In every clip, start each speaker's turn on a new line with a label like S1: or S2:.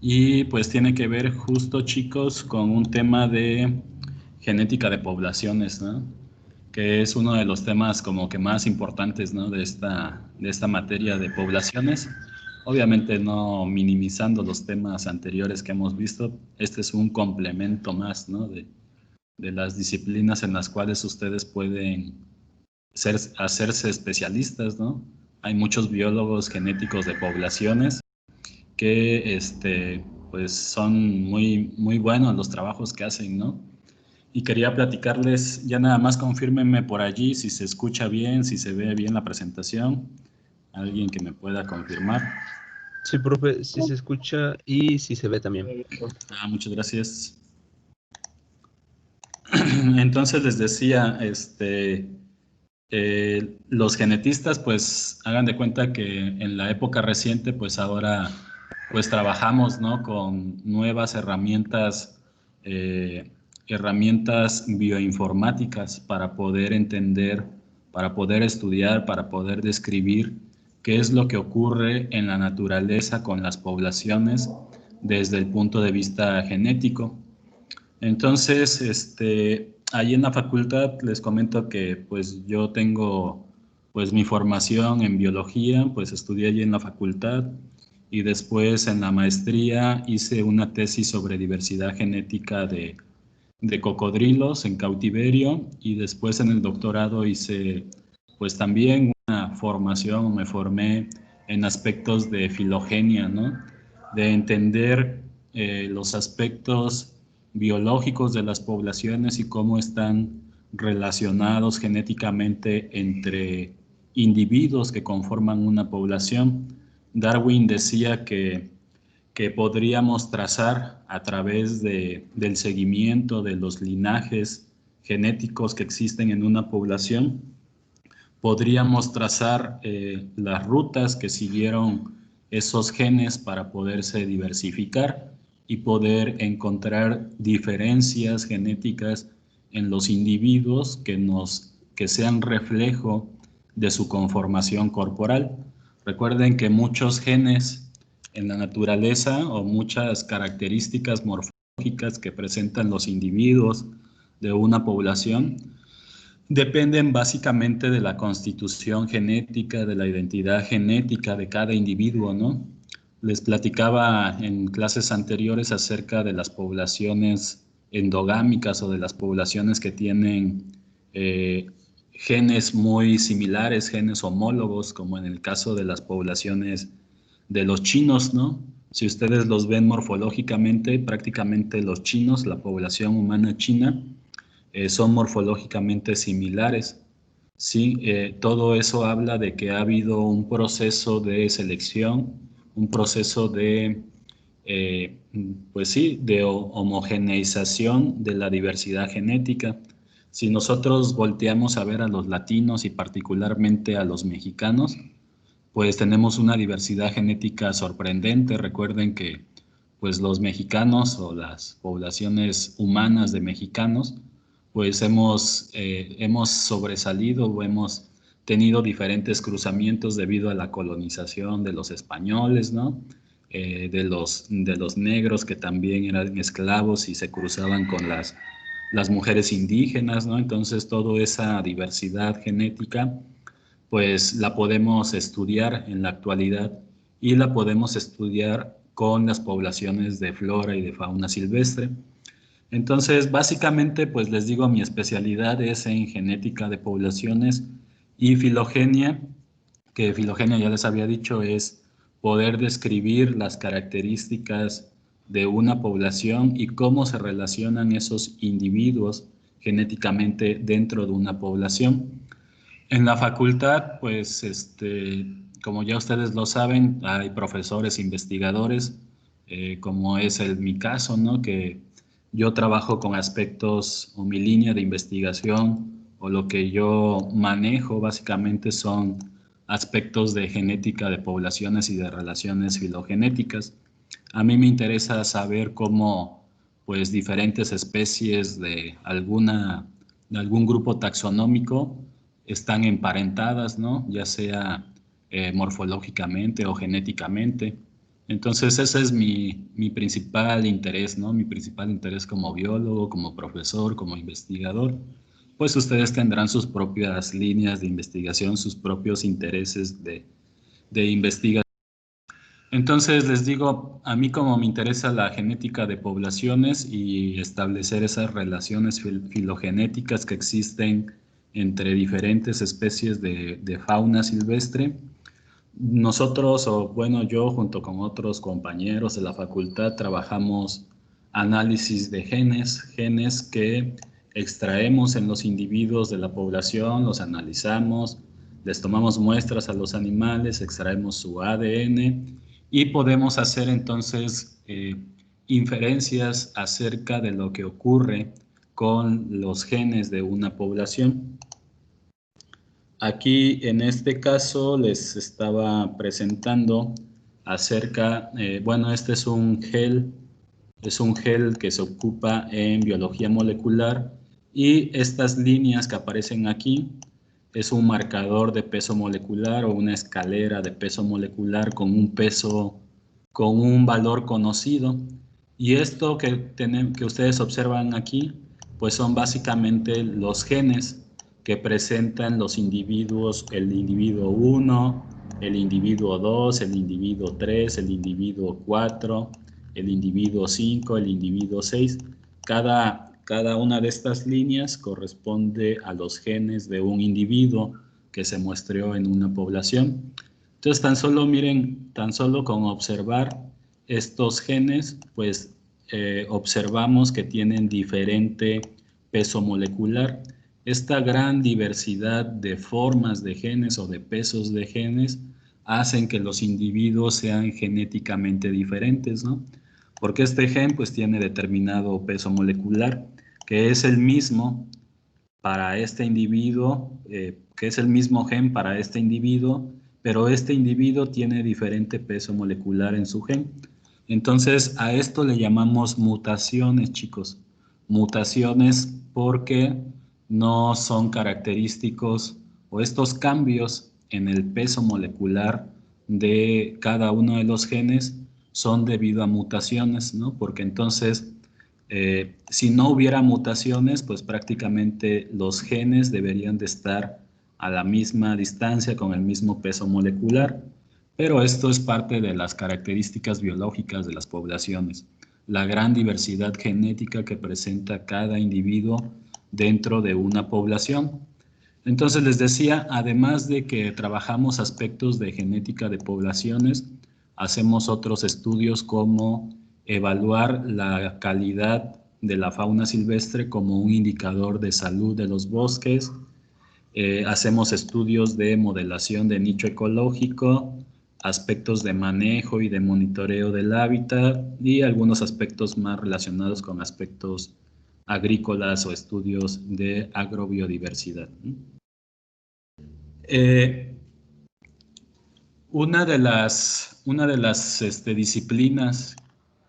S1: y pues tiene que ver justo, chicos, con un tema de genética de poblaciones, ¿no? Que es uno de los temas como que más importantes, ¿no? de esta materia de poblaciones. Obviamente no minimizando los temas anteriores que hemos visto, este es un complemento más, ¿no? de las disciplinas en las cuales ustedes pueden hacerse especialistas, ¿no? Hay muchos biólogos genéticos de poblaciones que pues son muy buenos los trabajos que hacen, ¿no? Y quería platicarles, ya nada más confírmenme por allí si se escucha bien, si se ve bien la presentación, alguien que me pueda confirmar.
S2: Sí, profe, sí se escucha y sí se ve también.
S1: Muchas gracias. Entonces les decía, los genetistas, pues hagan de cuenta que en la época reciente, pues ahora, pues trabajamos, ¿no? Con nuevas herramientas bioinformáticas para poder entender, para poder estudiar, para poder describir qué es lo que ocurre en la naturaleza con las poblaciones desde el punto de vista genético. Entonces, ahí en la facultad les comento que pues yo tengo pues mi formación en biología, pues estudié allí en la facultad y después en la maestría hice una tesis sobre diversidad genética de cocodrilos en cautiverio y después en el doctorado hice pues también una formación, me formé en aspectos de filogenia, ¿no? De entender los aspectos biológicos de las poblaciones y cómo están relacionados genéticamente entre individuos que conforman una población. Darwin decía que podríamos trazar a través del seguimiento de los linajes genéticos que existen en una población, podríamos trazar las rutas que siguieron esos genes para poderse diversificar y poder encontrar diferencias genéticas en los individuos que sean reflejo de su conformación corporal. Recuerden que muchos genes en la naturaleza o muchas características morfológicas que presentan los individuos de una población dependen básicamente de la constitución genética, de la identidad genética de cada individuo, ¿no? Les platicaba en clases anteriores acerca de las poblaciones endogámicas o de las poblaciones que tienen genes muy similares, genes homólogos, como en el caso de las poblaciones de los chinos, ¿no? Si ustedes los ven morfológicamente, prácticamente los chinos, la población humana china, son morfológicamente similares. Sí, todo eso habla de que ha habido un proceso de selección, un proceso pues sí, de homogeneización de la diversidad genética. Si nosotros volteamos a ver a los latinos y particularmente a los mexicanos, pues tenemos una diversidad genética sorprendente. Recuerden que pues los mexicanos o las poblaciones humanas de mexicanos, pues hemos sobresalido o hemos tenido diferentes cruzamientos debido a la colonización de los españoles, ¿no? De los negros que también eran esclavos y se cruzaban con las mujeres indígenas, ¿no? Entonces, toda esa diversidad genética pues la podemos estudiar en la actualidad y la podemos estudiar con las poblaciones de flora y de fauna silvestre. Entonces, básicamente, pues les digo, mi especialidad es en genética de poblaciones y filogenia, que filogenia ya les había dicho es poder describir las características de una población y cómo se relacionan esos individuos genéticamente dentro de una población. En la facultad, pues, como ya ustedes lo saben, hay profesores investigadores, como es mi caso, ¿no? Que yo trabajo con aspectos o mi línea de investigación o lo que yo manejo básicamente son aspectos de genética de poblaciones y de relaciones filogenéticas. A mí me interesa saber cómo, pues, diferentes especies de algún grupo taxonómico están emparentadas, ¿no? Ya sea morfológicamente o genéticamente. Entonces ese es mi principal interés, ¿no? Mi principal interés como biólogo, como profesor, como investigador. Pues ustedes tendrán sus propias líneas de investigación, sus propios intereses de investigación. Entonces les digo, a mí como me interesa la genética de poblaciones y establecer esas relaciones filogenéticas que existen entre diferentes especies de fauna silvestre, nosotros, o bueno, yo junto con otros compañeros de la facultad trabajamos análisis de genes, genes que extraemos en los individuos de la población, los analizamos, les tomamos muestras a los animales, extraemos su ADN y podemos hacer entonces inferencias acerca de lo que ocurre con los genes de una población. Aquí en este caso les estaba presentando acerca, bueno, este es un gel que se ocupa en biología molecular y estas líneas que aparecen aquí es un marcador de peso molecular o una escalera de peso molecular con un peso, con un valor conocido. Y esto que ustedes observan aquí, pues son básicamente los genes que presentan los individuos, el individuo 1, el individuo 2, el individuo 3, el individuo 4, el individuo 5, el individuo 6. Cada una de estas líneas corresponde a los genes de un individuo que se muestreó en una población. Entonces, tan solo miren, tan solo con observar estos genes, pues observamos que tienen diferente peso molecular. Esta gran diversidad de formas de genes o de pesos de genes hacen que los individuos sean genéticamente diferentes, ¿no? Porque este gen pues tiene determinado peso molecular que es el mismo para este individuo, que es el mismo gen para este individuo, pero este individuo tiene diferente peso molecular en su gen. Entonces, a esto le llamamos mutaciones, chicos. Mutaciones porque no son característicos o estos cambios en el peso molecular de cada uno de los genes son debido a mutaciones, ¿no? Porque entonces si no hubiera mutaciones, pues prácticamente los genes deberían de estar a la misma distancia con el mismo peso molecular, pero esto es parte de las características biológicas de las poblaciones, la gran diversidad genética que presenta cada individuo dentro de una población. Entonces les decía, además de que trabajamos aspectos de genética de poblaciones, hacemos otros estudios como evaluar la calidad de la fauna silvestre como un indicador de salud de los bosques. Hacemos estudios de modelación de nicho ecológico, aspectos de manejo y de monitoreo del hábitat y algunos aspectos más relacionados con aspectos agrícolas o estudios de agrobiodiversidad. Una de las disciplinas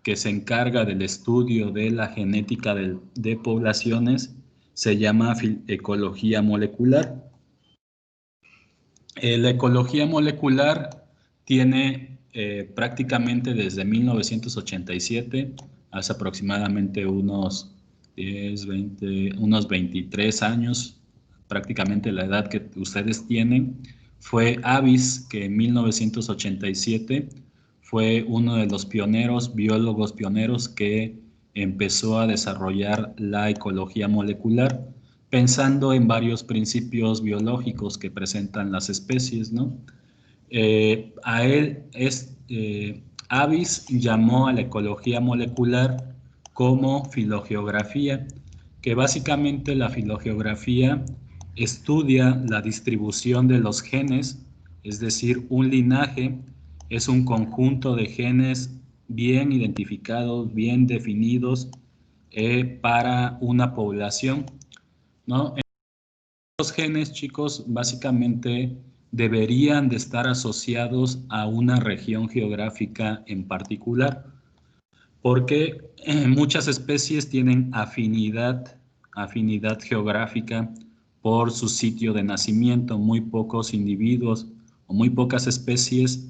S1: que se encarga del estudio de la genética de poblaciones se llama ecología molecular. La ecología molecular tiene prácticamente desde 1987, hace aproximadamente unos 23 años, prácticamente la edad que ustedes tienen. Fue Avis, que en 1987 fue uno de los pioneros, biólogos pioneros, que empezó a desarrollar la ecología molecular, pensando en varios principios biológicos que presentan las especies, ¿no? Avis llamó a la ecología molecular como filogeografía, que básicamente la filogeografía estudia la distribución de los genes, es decir, un linaje es un conjunto de genes bien identificados, bien definidos para una población, ¿no? Los genes, chicos, básicamente deberían de estar asociados a una región geográfica en particular, porque muchas especies tienen afinidad geográfica por su sitio de nacimiento. Muy pocos individuos o muy pocas especies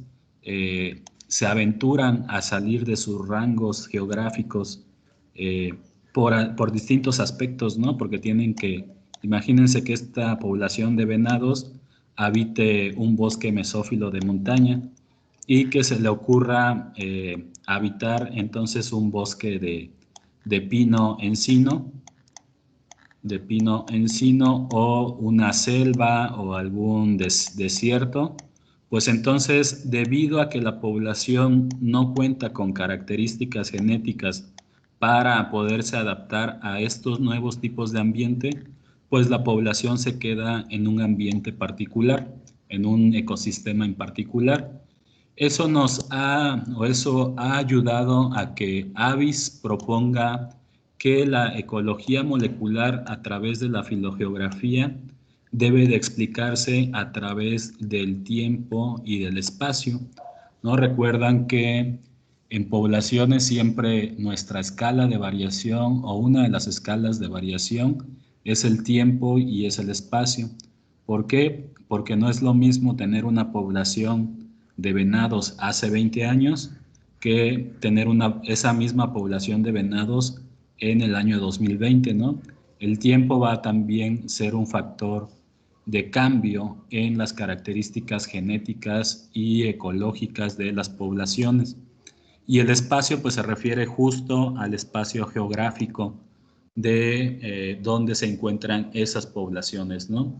S1: se aventuran a salir de sus rangos geográficos por distintos aspectos, ¿no? Porque tienen que, imagínense que esta población de venados habite un bosque mesófilo de montaña y que se le ocurra habitar entonces un bosque de pino encino, o una selva o algún desierto, pues entonces debido a que la población no cuenta con características genéticas para poderse adaptar a estos nuevos tipos de ambiente, pues la población se queda en un ambiente particular, en un ecosistema en particular. Eso ha ayudado a que Avis proponga que la ecología molecular a través de la filogeografía debe de explicarse a través del tiempo y del espacio, ¿no? Recuerdan que en poblaciones siempre nuestra escala de variación o una de las escalas de variación es el tiempo y es el espacio. ¿Por qué? Porque no es lo mismo tener una población de venados hace 20 años que tener esa misma población de venados en el año 2020, ¿no? El tiempo va a también ser un factor de cambio en las características genéticas y ecológicas de las poblaciones. Y el espacio pues se refiere justo al espacio geográfico de donde se encuentran esas poblaciones, ¿no?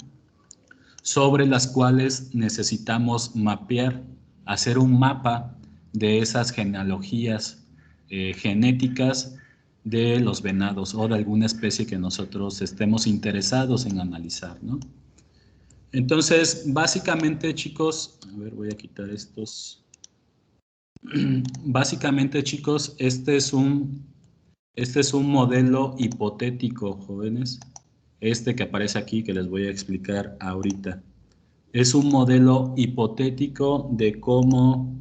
S1: Sobre las cuales necesitamos mapear, hacer un mapa de esas genealogías genéticas de los venados o de alguna especie que nosotros estemos interesados en analizar, ¿no? Entonces, básicamente, chicos, a ver, voy a quitar estos. Básicamente, chicos, este es un modelo hipotético, jóvenes. Este que aparece aquí, que les voy a explicar ahorita. Es un modelo hipotético de cómo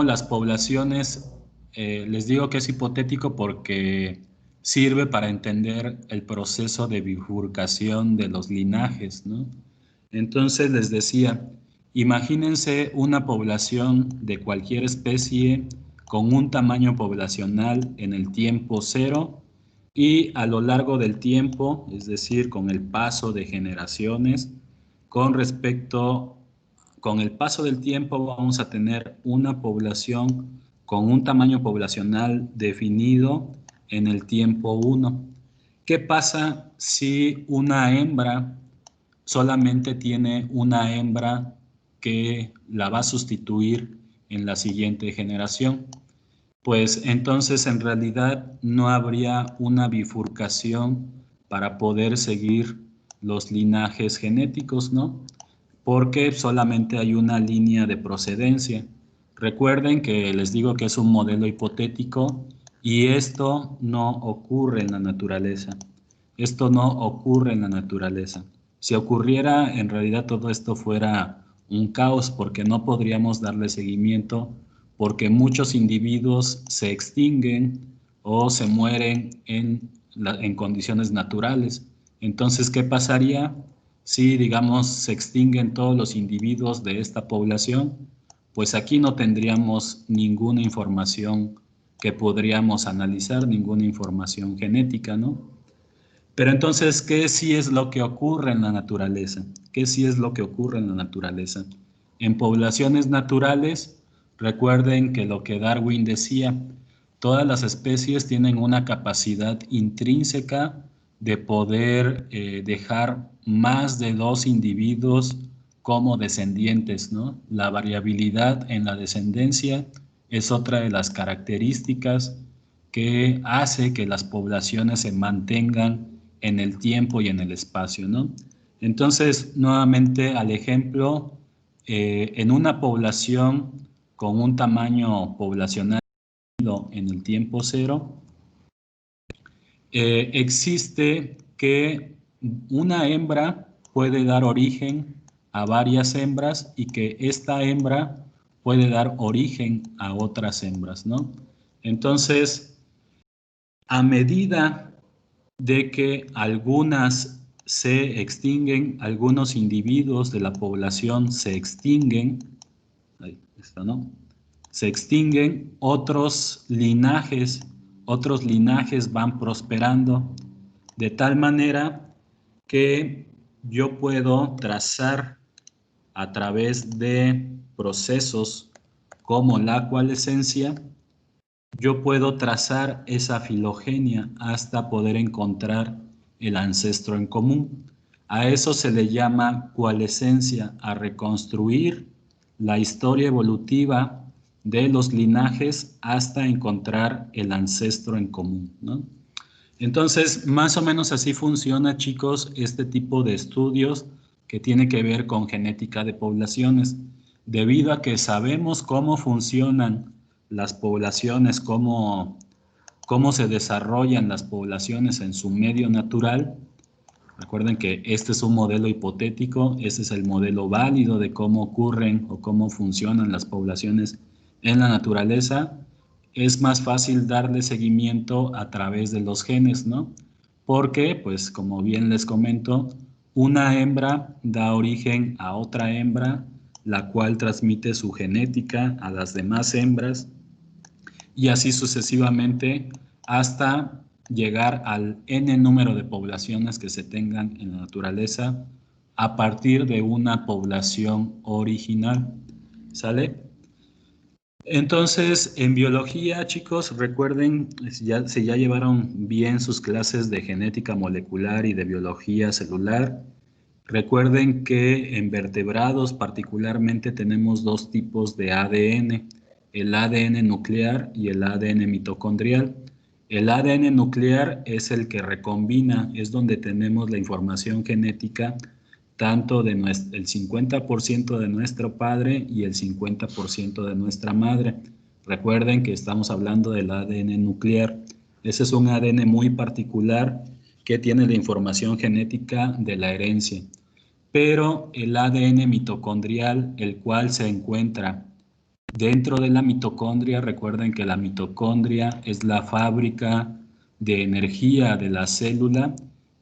S1: las poblaciones, les digo que es hipotético porque sirve para entender el proceso de bifurcación de los linajes, ¿no? Entonces les decía, imagínense una población de cualquier especie con un tamaño poblacional en el tiempo cero y a lo largo del tiempo, es decir, con el paso de generaciones, con el paso del tiempo vamos a tener una población con un tamaño poblacional definido en el tiempo 1. ¿Qué pasa si una hembra solamente tiene una hembra que la va a sustituir en la siguiente generación? Pues entonces en realidad no habría una bifurcación para poder seguir los linajes genéticos, ¿no? Porque solamente hay una línea de procedencia. Recuerden que les digo que es un modelo hipotético y esto no ocurre en la naturaleza. Esto no ocurre en la naturaleza. Si ocurriera, en realidad todo esto fuera un caos porque no podríamos darle seguimiento porque muchos individuos se extinguen o se mueren en condiciones naturales. Entonces, ¿qué pasaría si, digamos, se extinguen todos los individuos de esta población? Pues aquí no tendríamos ninguna información que podríamos analizar, ninguna información genética, ¿no? Pero entonces, ¿qué sí es lo que ocurre en la naturaleza? ¿Qué sí es lo que ocurre en la naturaleza? En poblaciones naturales, recuerden que lo que Darwin decía, todas las especies tienen una capacidad intrínseca de poder dejar más de 2 individuos como descendientes, ¿no? La variabilidad en la descendencia es otra de las características que hace que las poblaciones se mantengan en el tiempo y en el espacio, ¿no? Entonces, nuevamente al ejemplo, en una población con un tamaño poblacional en el tiempo cero, existe que una hembra puede dar origen a varias hembras y que esta hembra puede dar origen a otras hembras, ¿no? Entonces, a medida de que algunas se extinguen, algunos individuos de la población se extinguen, ahí está, ¿no? Se extinguen, otros linajes van prosperando, de tal manera que yo puedo trazar a través de procesos como la coalescencia, yo puedo trazar esa filogenia hasta poder encontrar el ancestro en común. A eso se le llama coalescencia, a reconstruir la historia evolutiva de los linajes hasta encontrar el ancestro en común, ¿no? Entonces, más o menos así funciona, chicos, este tipo de estudios que tiene que ver con genética de poblaciones. Debido a que sabemos cómo funcionan las poblaciones, cómo se desarrollan las poblaciones en su medio natural. Recuerden que este es un modelo hipotético, este es el modelo válido de cómo ocurren o cómo funcionan las poblaciones en la naturaleza. Es más fácil darle seguimiento a través de los genes, ¿no? Porque, pues, como bien les comento, una hembra da origen a otra hembra, la cual transmite su genética a las demás hembras, y así sucesivamente hasta llegar al n número de poblaciones que se tengan en la naturaleza a partir de una población original. ¿Sale? Entonces, en biología, chicos, recuerden, si ya llevaron bien sus clases de genética molecular y de biología celular, recuerden que en vertebrados particularmente tenemos dos tipos de ADN, el ADN nuclear y el ADN mitocondrial. El ADN nuclear es el que recombina, es donde tenemos la información genética tanto de el 50% de nuestro padre y el 50% de nuestra madre. Recuerden que estamos hablando del ADN nuclear. Ese es un ADN muy particular que tiene la información genética de la herencia. Pero el ADN mitocondrial, el cual se encuentra dentro de la mitocondria, recuerden que la mitocondria es la fábrica de energía de la célula.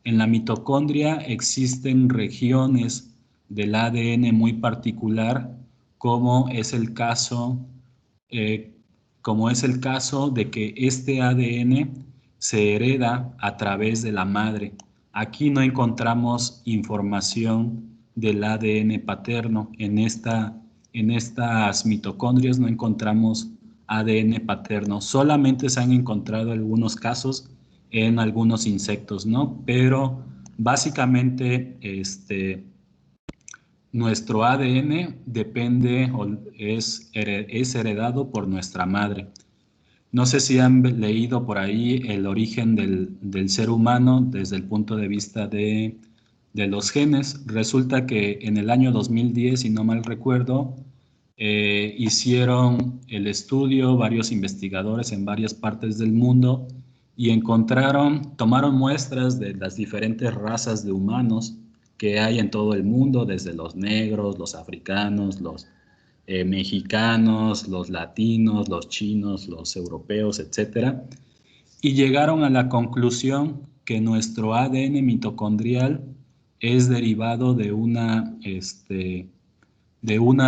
S1: En la mitocondria existen regiones del ADN muy particular, como es el caso de que este ADN se hereda a través de la madre. Aquí no encontramos información del ADN paterno. En estas mitocondrias no encontramos ADN paterno. Solamente se han encontrado algunos casos en algunos insectos, ¿no? Pero básicamente nuestro ADN depende o es heredado por nuestra madre. No sé si han leído por ahí el origen del ser humano desde el punto de vista de los genes. Resulta que en el año 2010, si no mal recuerdo, hicieron el estudio varios investigadores en varias partes del mundo y tomaron muestras de las diferentes razas de humanos que hay en todo el mundo, desde los negros, los africanos, los mexicanos, los latinos, los chinos, los europeos, etcétera, y llegaron a la conclusión que nuestro ADN mitocondrial es derivado de una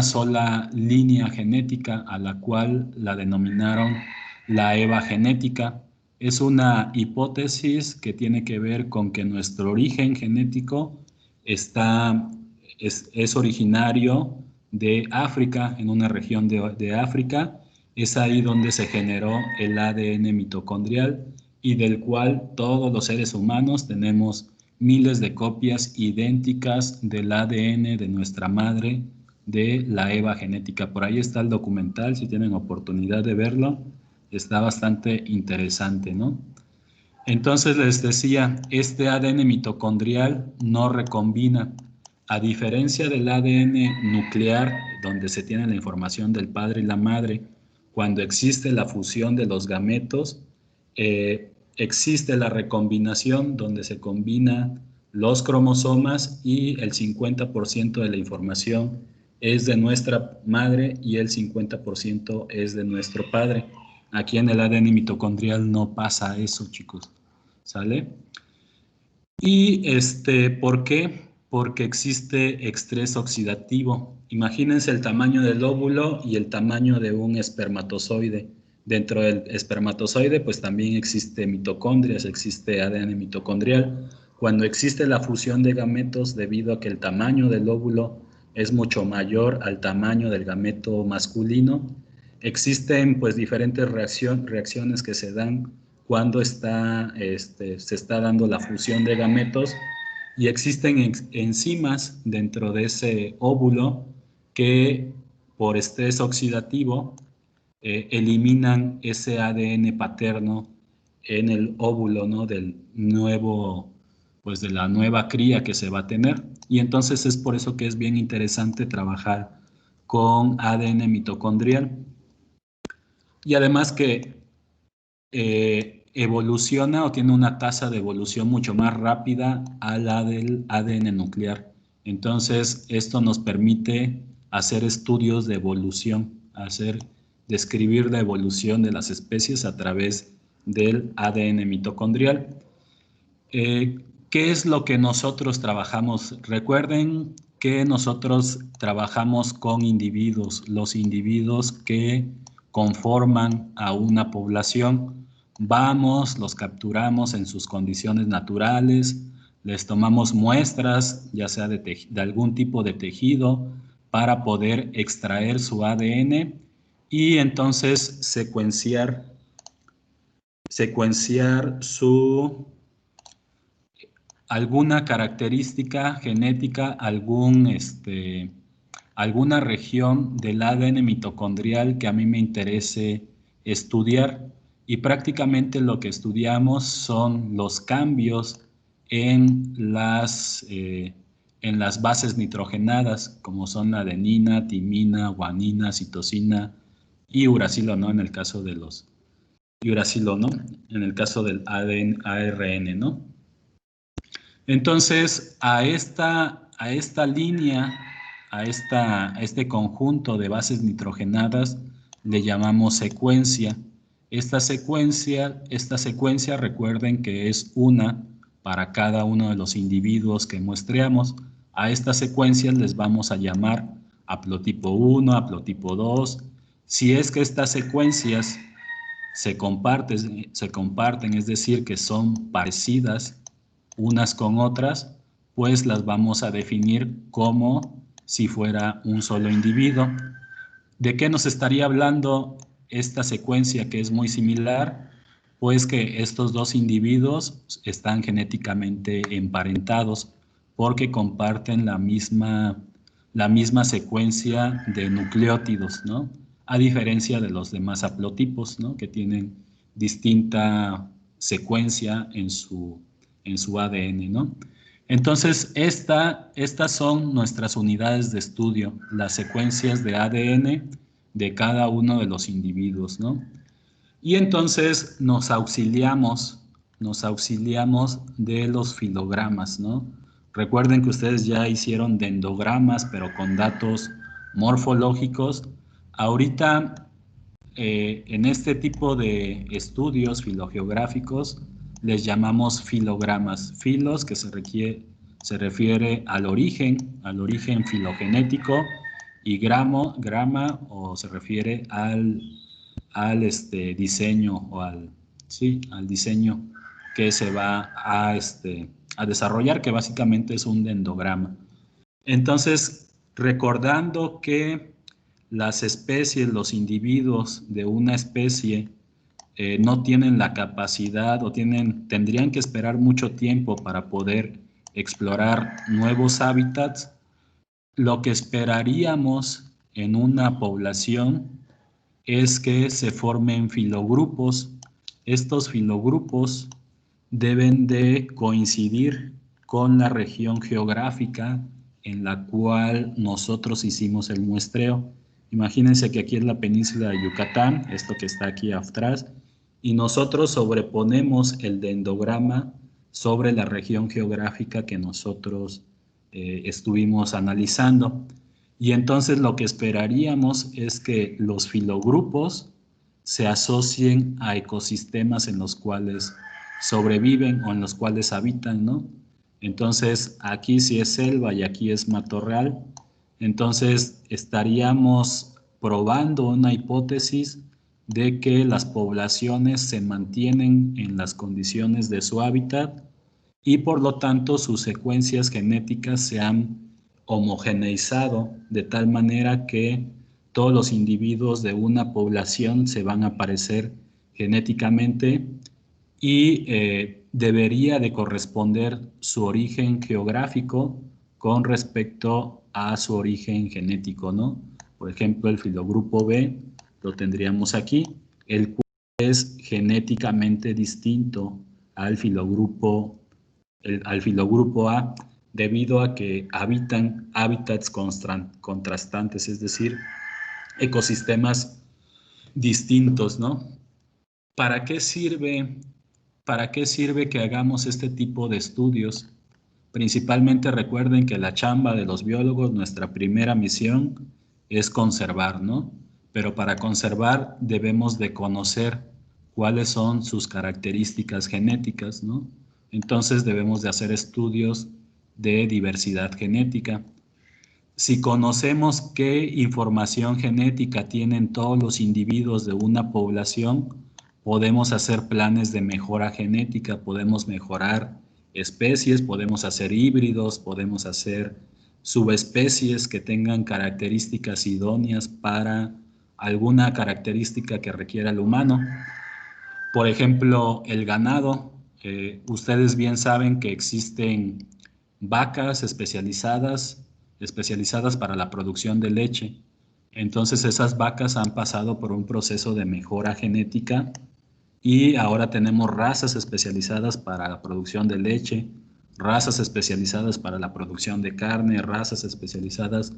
S1: sola línea genética, a la cual la denominaron la EVA genética. Es una hipótesis que tiene que ver con que nuestro origen genético es originario de África, en una región de África. Es ahí donde se generó el ADN mitocondrial y del cual todos los seres humanos tenemos miles de copias idénticas del ADN de nuestra madre, de la EVA genética. Por ahí está el documental, si tienen oportunidad de verlo, está bastante interesante, ¿no? Entonces les decía, este ADN mitocondrial no recombina. A diferencia del ADN nuclear, donde se tiene la información del padre y la madre, cuando existe la fusión de los gametos, existe la recombinación donde se combinan los cromosomas y el 50% de la información es de nuestra madre y el 50% es de nuestro padre. Aquí en el ADN mitocondrial no pasa eso, chicos. ¿Sale? ¿Y por qué? porque existe estrés oxidativo. Imagínense el tamaño del óvulo y el tamaño de un espermatozoide. Dentro del espermatozoide, pues también existe mitocondrias, existe ADN mitocondrial. Cuando existe la fusión de gametos, debido a que el tamaño del óvulo es mucho mayor al tamaño del gameto masculino, existen pues diferentes reacciones que se dan cuando se está dando la fusión de gametos, y existen enzimas dentro de ese óvulo que por estrés oxidativo eliminan ese ADN paterno en el óvulo, ¿no? Del nuevo, pues de la nueva cría que se va a tener. Y entonces es por eso que es bien interesante trabajar con ADN mitocondrial. Y además que evoluciona o tiene una tasa de evolución mucho más rápida a la del ADN nuclear. Entonces, esto nos permite hacer estudios de evolución, describir la evolución de las especies a través del ADN mitocondrial. ¿Qué es lo que nosotros trabajamos? Recuerden que nosotros trabajamos con individuos, los individuos que conforman a una población. Vamos, los capturamos en sus condiciones naturales, les tomamos muestras, ya sea de algún tipo de tejido, para poder extraer su ADN y entonces secuenciar alguna característica genética, alguna región del ADN mitocondrial que a mí me interese estudiar. Y prácticamente lo que estudiamos son los cambios en las bases nitrogenadas, como son la adenina, timina, guanina, citosina y uracilo, ¿no? En el caso de los uracilo, ¿no? En el caso del ARN, ¿no? Entonces, a esta línea, a este conjunto de bases nitrogenadas, le llamamos secuencia. Esta secuencia, recuerden que es una para cada uno de los individuos que muestreamos. A estas secuencias les vamos a llamar haplotipo 1, haplotipo 2. Si es que estas secuencias se comparten, es decir, que son parecidas unas con otras, pues las vamos a definir como si fuera un solo individuo. ¿De qué nos estaría hablando esta secuencia que es muy similar? Pues que estos dos individuos están genéticamente emparentados porque comparten la misma secuencia de nucleótidos, ¿no? A diferencia de los demás haplotipos, ¿no? Que tienen distinta secuencia en su ADN, ¿no? Entonces, estas son nuestras unidades de estudio, las secuencias de ADN de cada uno de los individuos, ¿no? Y entonces nos auxiliamos de los filogramas, ¿no? Recuerden que ustedes ya hicieron dendogramas, pero con datos morfológicos. Ahorita, en este tipo de estudios filogeográficos, les llamamos filogramas. Filos, que se refiere al origen filogenético, y grama, o se refiere al diseño o al diseño que se va a desarrollar, que básicamente es un dendograma. Entonces, recordando que las especies, los individuos de una especie no tienen la capacidad o tendrían que esperar mucho tiempo para poder explorar nuevos hábitats, lo que esperaríamos en una población es que se formen filogrupos. Estos filogrupos deben de coincidir con la región geográfica en la cual nosotros hicimos el muestreo. Imagínense que aquí es la península de Yucatán, esto que está aquí atrás, y nosotros sobreponemos el dendograma sobre la región geográfica que nosotros estuvimos analizando. Y entonces lo que esperaríamos es que los filogrupos se asocien a ecosistemas en los cuales sobreviven o en los cuales habitan, ¿no? Entonces, aquí sí es selva y aquí es matorral. Entonces, estaríamos probando una hipótesis de que las poblaciones se mantienen en las condiciones de su hábitat y por lo tanto sus secuencias genéticas se han homogeneizado de tal manera que todos los individuos de una población se van a parecer genéticamente y debería de corresponder su origen geográfico con respecto a su origen genético, ¿no? Por ejemplo, el filogrupo B lo tendríamos aquí, el cual es genéticamente distinto al filogrupo A debido a que habitan hábitats contrastantes, es decir, ecosistemas distintos, ¿no? ¿Para qué sirve, para qué sirve que hagamos este tipo de estudios? Principalmente recuerden que la chamba de los biólogos, nuestra primera misión es conservar, ¿no? Pero para conservar debemos de conocer cuáles son sus características genéticas, ¿no? Entonces debemos de hacer estudios de diversidad genética. Si conocemos qué información genética tienen todos los individuos de una población, podemos hacer planes de mejora genética, podemos mejorar especies, podemos hacer híbridos, podemos hacer subespecies que tengan características idóneas para alguna característica que requiera el humano. Por ejemplo, el ganado. Ustedes bien saben que existen vacas especializadas para la producción de leche. Entonces esas vacas han pasado por un proceso de mejora genética y ahora tenemos razas especializadas para la producción de leche, razas especializadas para la producción de carne, razas especializadas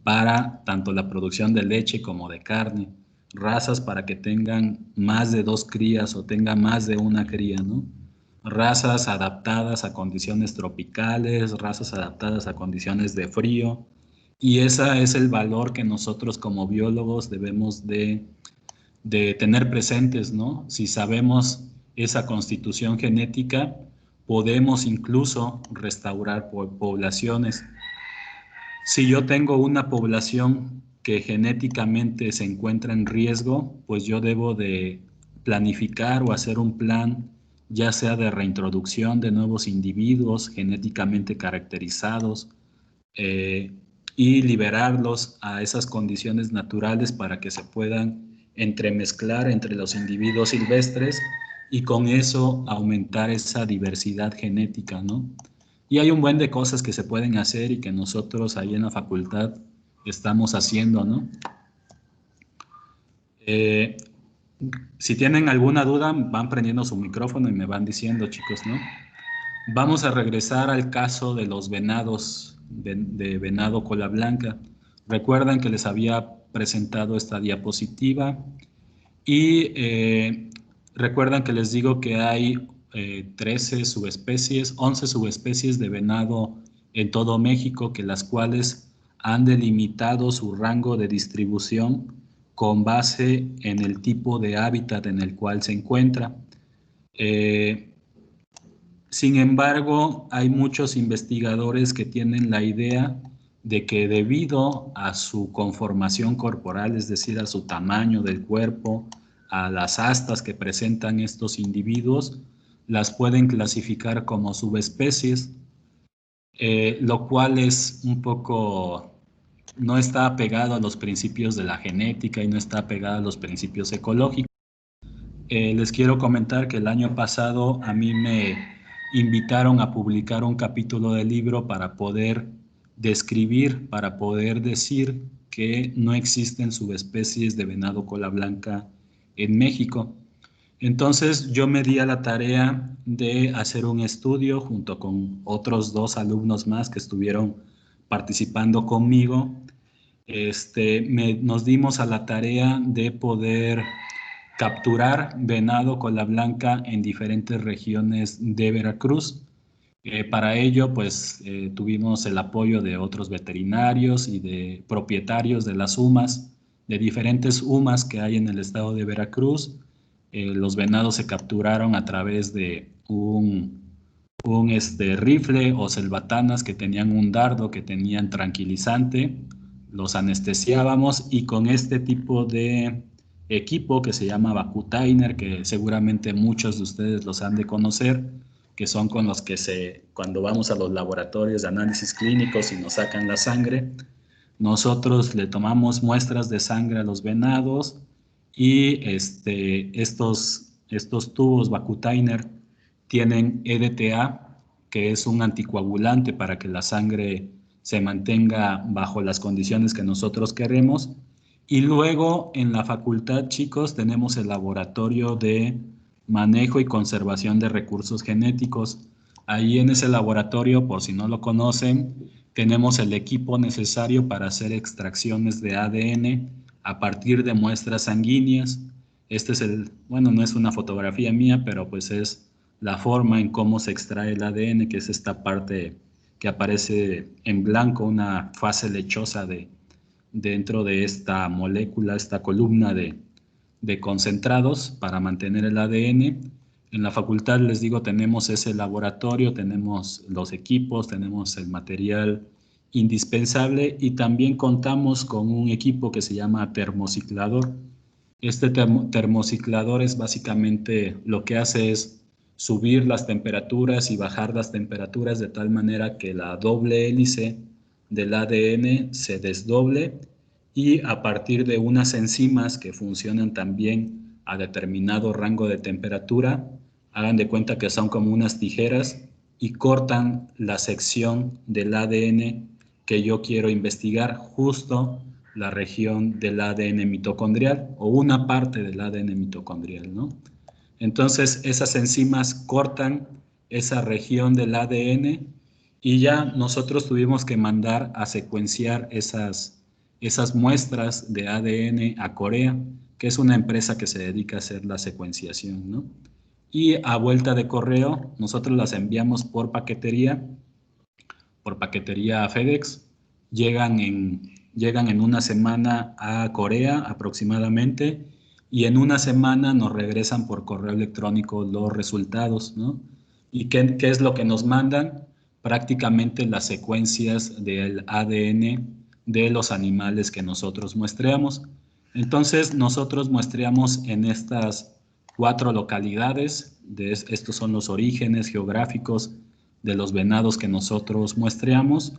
S1: para tanto la producción de leche como de carne, razas para que tengan más de 2 crías o tengan más de una cría, ¿no? Razas adaptadas a condiciones tropicales, razas adaptadas a condiciones de frío, y ese es el valor que nosotros como biólogos debemos de tener presentes, ¿no? Si sabemos esa constitución genética, podemos incluso restaurar poblaciones. Si yo tengo una población que genéticamente se encuentra en riesgo, pues yo debo de planificar o hacer un plan, ya sea de reintroducción de nuevos individuos genéticamente caracterizados, eh, y liberarlos a esas condiciones naturales para que se puedan entremezclar entre los individuos silvestres y con eso aumentar esa diversidad genética, ¿no? Y hay un buen de cosas que se pueden hacer y que nosotros ahí en la facultad estamos haciendo, ¿no? Eh, si tienen alguna duda, van prendiendo su micrófono y me van diciendo, chicos, ¿no? Vamos a regresar al caso de los venados, de venado cola blanca. Recuerdan que les había presentado esta diapositiva y recuerdan que les digo que hay 13 subespecies, 11 subespecies de venado en todo México, que las cuales han delimitado su rango de distribución con base en el tipo de hábitat en el cual se encuentra. Sin embargo, hay muchos investigadores que tienen la idea de que debido a su conformación corporal, es decir, a su tamaño del cuerpo, a las astas que presentan estos individuos, las pueden clasificar como subespecies, lo cual es un poco, no está apegado a los principios de la genética y no está apegado a los principios ecológicos. Les quiero comentar que el año pasado a mí me invitaron a publicar un capítulo del libro para poder describir, para poder decir que no existen subespecies de venado cola blanca en México. Entonces yo me di a la tarea de hacer un estudio junto con otros 2 alumnos más que estuvieron participando conmigo. Nos dimos a la tarea de poder capturar venado cola blanca en diferentes regiones de Veracruz. Para ello, pues tuvimos el apoyo de otros veterinarios y de propietarios de las UMAS, de diferentes UMAS que hay en el estado de Veracruz. Los venados se capturaron a través de un rifle o selvatanas que tenían un dardo, que tenían tranquilizante, los anestesiábamos y con este tipo de equipo que se llama Vacutainer, que seguramente muchos de ustedes los han de conocer, que son con los que cuando vamos a los laboratorios de análisis clínicos y nos sacan la sangre, nosotros le tomamos muestras de sangre a los venados y estos tubos Vacutainer tienen EDTA, que es un anticoagulante para que la sangre se mantenga bajo las condiciones que nosotros queremos. Y luego en la facultad, chicos, tenemos el laboratorio de manejo y conservación de recursos genéticos. Ahí en ese laboratorio, por si no lo conocen, tenemos el equipo necesario para hacer extracciones de ADN a partir de muestras sanguíneas. Bueno, no es una fotografía mía, pero pues es la forma en cómo se extrae el ADN, que es esta parte que aparece en blanco, una fase lechosa dentro de esta molécula, esta columna de concentrados para mantener el ADN. En la facultad, les digo, tenemos ese laboratorio, tenemos los equipos, tenemos el material indispensable y también contamos con un equipo que se llama termociclador. Este termociclador es básicamente lo que hace es subir las temperaturas y bajar las temperaturas de tal manera que la doble hélice del ADN se desdoble y a partir de unas enzimas que funcionan también a determinado rango de temperatura, hagan de cuenta que son como unas tijeras y cortan la sección del ADN que yo quiero investigar, justo la región del ADN mitocondrial o una parte del ADN mitocondrial, ¿no? Entonces, esas enzimas cortan esa región del ADN y ya nosotros tuvimos que mandar a secuenciar esas muestras de ADN a Corea, que es una empresa que se dedica a hacer la secuenciación, ¿no? Y a vuelta de correo, nosotros las enviamos por paquetería FedEx, llegan en una semana a Corea aproximadamente y en una semana nos regresan por correo electrónico los resultados, ¿no? ¿Y qué es lo que nos mandan? Prácticamente las secuencias del ADN de los animales que nosotros muestreamos. Entonces, nosotros muestreamos en estas 4 localidades, estos son los orígenes geográficos de los venados que nosotros muestreamos.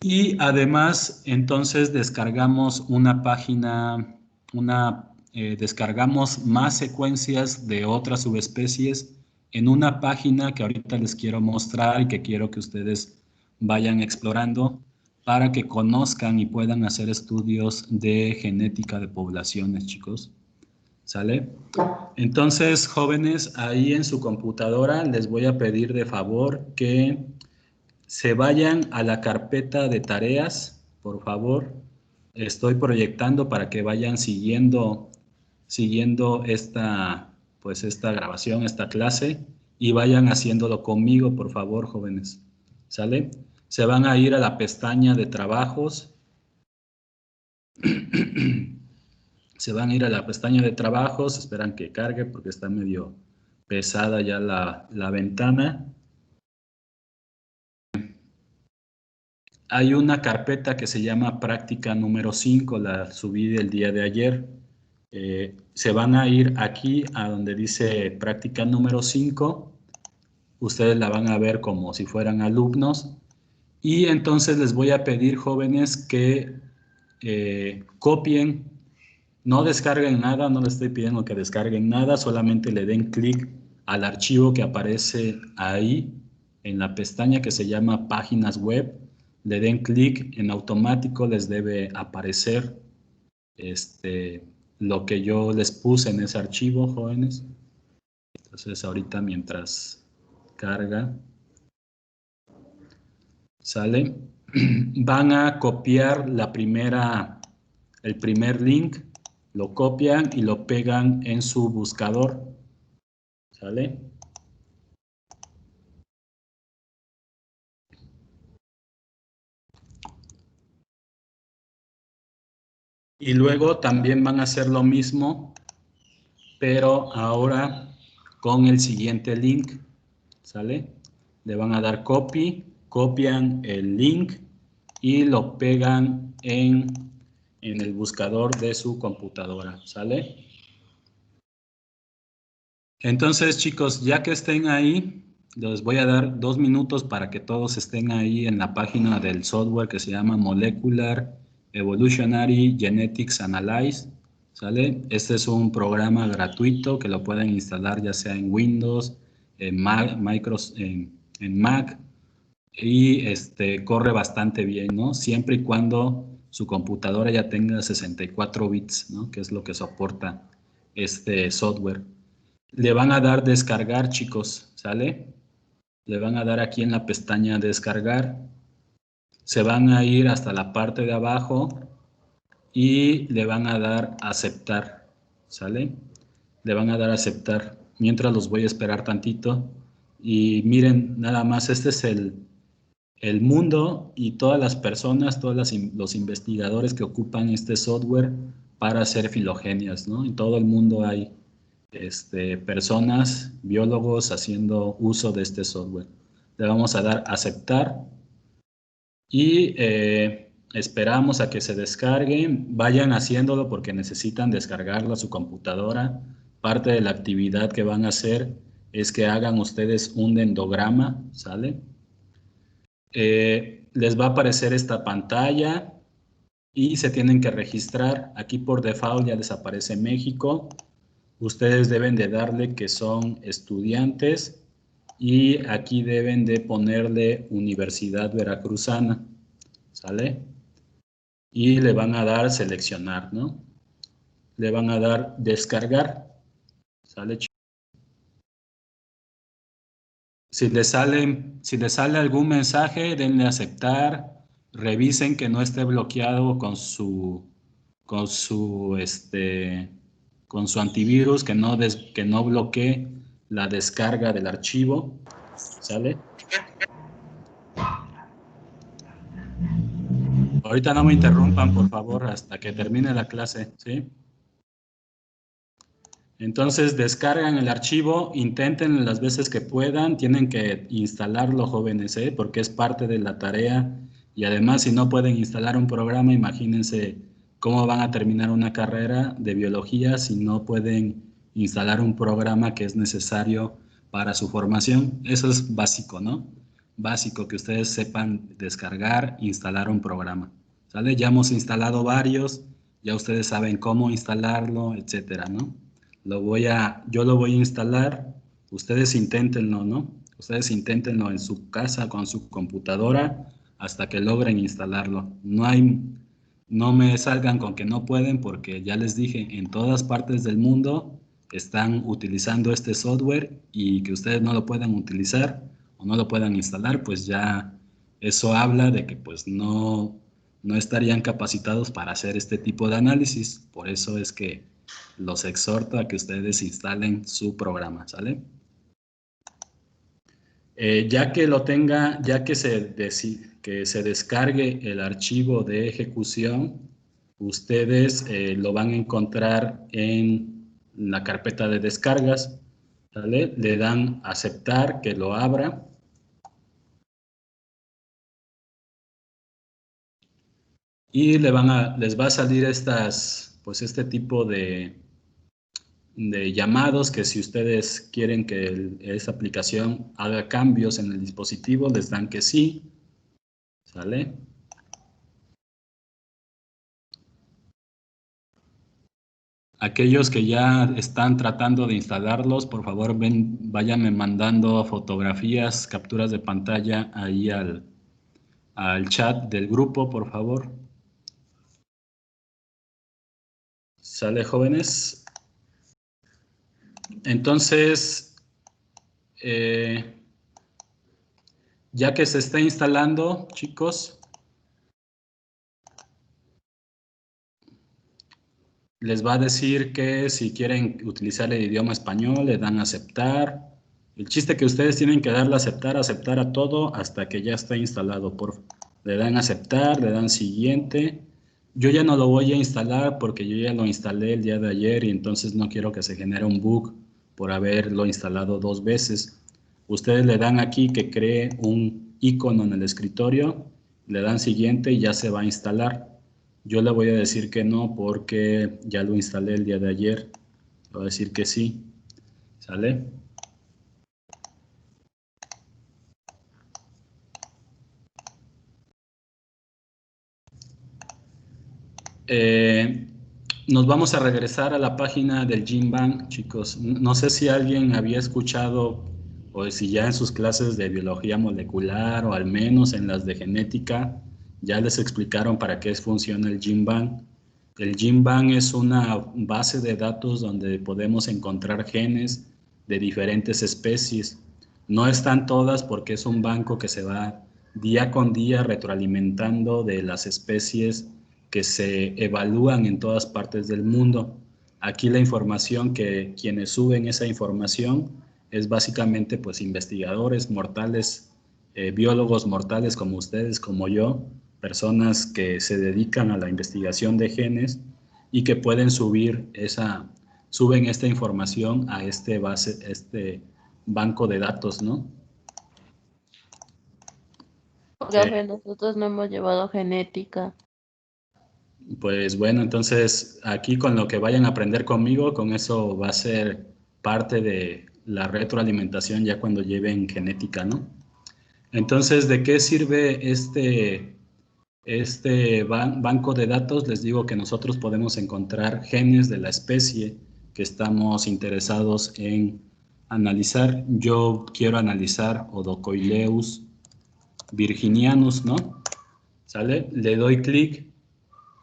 S1: Y además, entonces descargamos una página, descargamos más secuencias de otras subespecies en una página que ahorita les quiero mostrar y que quiero que ustedes vayan explorando para que conozcan y puedan hacer estudios de genética de poblaciones, chicos. ¿Sale? Entonces, jóvenes, ahí en su computadora les voy a pedir de favor que se vayan a la carpeta de tareas, por favor. Estoy proyectando para que vayan siguiendo esta grabación, esta clase, y vayan haciéndolo conmigo, por favor, jóvenes. ¿Sale? Se van a ir a la pestaña de trabajos. Se van a ir a la pestaña de trabajos, esperan que cargue porque está medio pesada ya la ventana. Hay una carpeta que se llama práctica número 5, la subí el día de ayer. Se van a ir aquí a donde dice práctica número 5. Ustedes la van a ver como si fueran alumnos. Y entonces les voy a pedir, jóvenes, que copien. No descarguen nada, no les estoy pidiendo que descarguen nada, solamente le den clic al archivo que aparece ahí en la pestaña que se llama páginas web. Le den clic, en automático les debe aparecer lo que yo les puse en ese archivo, jóvenes. Entonces ahorita mientras carga, sale, van a copiar el primer link, lo copian y lo pegan en su buscador, ¿sale? Y luego también van a hacer lo mismo, pero ahora con el siguiente link, ¿sale? Le van a dar copy, copian el link y lo pegan en el buscador de su computadora, ¿sale? Entonces, chicos, ya que estén ahí, les voy a dar 2 minutos para que todos estén ahí en la página del software que se llama Molecular Evolutionary Genetics Analyze, ¿sale? Este es un programa gratuito que lo pueden instalar ya sea en Windows, en Mac, en Mac, y corre bastante bien, ¿no? Siempre y cuando su computadora ya tenga 64 bits, ¿no? Que es lo que soporta este software. Le van a dar descargar, chicos, ¿sale? Le van a dar aquí en la pestaña descargar. Se van a ir hasta la parte de abajo y le van a dar aceptar, ¿sale? Le van a dar aceptar. Mientras los voy a esperar tantito. Y miren, nada más, este es el mundo y todas las personas, los investigadores que ocupan este software para hacer filogenias, ¿no? En todo el mundo hay personas, biólogos haciendo uso de este software. Le vamos a dar aceptar y esperamos a que se descarguen. Vayan haciéndolo porque necesitan descargarlo a su computadora. Parte de la actividad que van a hacer es que hagan ustedes un dendrograma, ¿sale? Les va a aparecer esta pantalla y se tienen que registrar. Aquí por default ya les aparece México. Ustedes deben de darle que son estudiantes y aquí deben de ponerle Universidad Veracruzana, ¿sale? Y le van a dar seleccionar, ¿no? Le van a dar descargar, ¿sale? Si les sale algún mensaje, denle aceptar, revisen que no esté bloqueado con su antivirus, que no bloquee la descarga del archivo, ¿sale? Ahorita no me interrumpan, por favor, hasta que termine la clase, ¿sí? Entonces, descargan el archivo, intenten las veces que puedan, tienen que instalarlo, jóvenes, ¿eh? Porque es parte de la tarea y además si no pueden instalar un programa, imagínense cómo van a terminar una carrera de biología si no pueden instalar un programa que es necesario para su formación. Eso es básico, ¿no? Básico que ustedes sepan descargar, instalar un programa, ¿sale? Ya hemos instalado varios, ya ustedes saben cómo instalarlo, etcétera, ¿no? Yo lo voy a instalar, ustedes inténtenlo, ¿no? Ustedes inténtenlo en su casa con su computadora hasta que logren instalarlo. No me salgan con que no pueden porque ya les dije, en todas partes del mundo están utilizando este software y que ustedes no lo puedan utilizar o no lo puedan instalar, pues ya eso habla de que pues no estarían capacitados para hacer este tipo de análisis. Por eso es que los exhorto a que ustedes instalen su programa, ¿sale? Ya que lo tenga, ya que se descargue el archivo de ejecución, ustedes lo van a encontrar en la carpeta de descargas, ¿sale? Le dan aceptar que lo abra. Y les va a salir pues este tipo de llamados que si ustedes quieren que esa aplicación haga cambios en el dispositivo, les dan que sí, ¿sale? Aquellos que ya están tratando de instalarlos, por favor, váyanme mandando fotografías, capturas de pantalla ahí al chat del grupo, por favor. ¿Sale, jóvenes? Entonces, ya que se está instalando, chicos, les va a decir que si quieren utilizar el idioma español, le dan aceptar. El chiste que ustedes tienen que darle aceptar a todo hasta que ya está instalado. Le dan aceptar, le dan siguiente. Yo ya no lo voy a instalar porque yo ya lo instalé el día de ayer y entonces no quiero que se genere un bug por haberlo instalado 2 veces. Ustedes le dan aquí que cree un icono en el escritorio, le dan siguiente y ya se va a instalar. Yo le voy a decir que no porque ya lo instalé el día de ayer. Le voy a decir que sí. ¿Sale? Nos vamos a regresar a la página del GenBank, chicos. No sé si alguien había escuchado o si ya en sus clases de biología molecular o al menos en las de genética ya les explicaron para qué funciona el GenBank. El GenBank es una base de datos donde podemos encontrar genes de diferentes especies. No están todas porque es un banco que se va día con día retroalimentando de las especies que se evalúan en todas partes del mundo. Aquí la información que quienes suben esa información es básicamente pues investigadores mortales, biólogos mortales como ustedes, como yo, personas que se dedican a la investigación de genes y que pueden suben esta información a este banco de datos, ¿no?
S3: Profe, nosotros no hemos llevado genética.
S1: Pues bueno, entonces aquí con lo que vayan a aprender conmigo, con eso va a ser parte de la retroalimentación ya cuando lleven genética, ¿no? Entonces, ¿de qué sirve este banco de datos? Les digo que nosotros podemos encontrar genes de la especie que estamos interesados en analizar. Yo quiero analizar Odocoileus virginianus, ¿no? ¿Sale? Le doy clic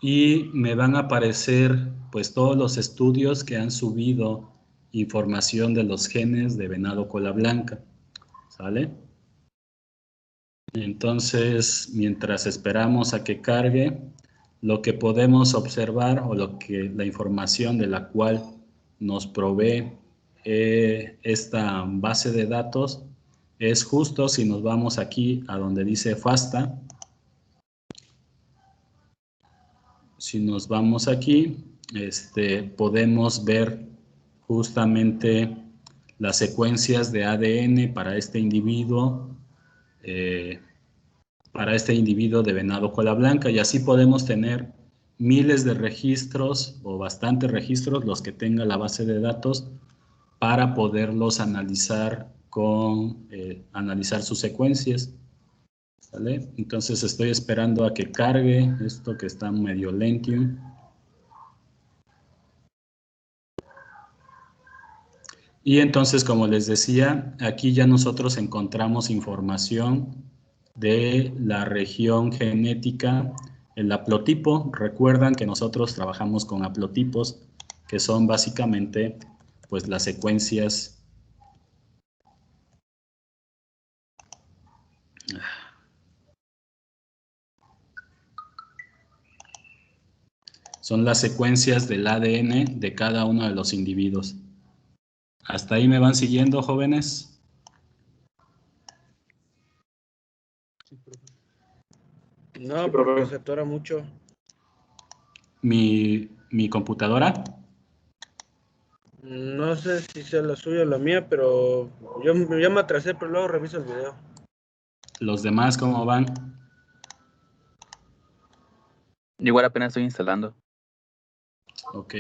S1: y me van a aparecer pues todos los estudios que han subido información de los genes de venado cola blanca, ¿sale? Entonces, mientras esperamos a que cargue, lo que podemos observar o la información de la cual nos provee esta base de datos es justo si nos vamos aquí a donde dice FASTA. Si nos vamos aquí, podemos ver justamente las secuencias de ADN para este individuo de venado cola blanca, y así podemos tener miles de registros o bastantes registros, los que tenga la base de datos, para poderlos analizar analizar sus secuencias. ¿Sale? Entonces estoy esperando a que cargue esto que está medio lentium. Y entonces, como les decía, aquí ya nosotros encontramos información de la región genética, el haplotipo. Recuerdan que nosotros trabajamos con haplotipos, que son básicamente pues las secuencias. Son las secuencias del ADN de cada uno de los individuos. ¿Hasta ahí me van siguiendo, jóvenes?
S4: No, pero se atora mucho.
S1: ¿Mi computadora?
S4: No sé si sea la suya o la mía, pero yo me atrasé, pero luego reviso el video.
S1: ¿Los demás cómo van?
S5: Igual apenas estoy instalando.
S1: Ok.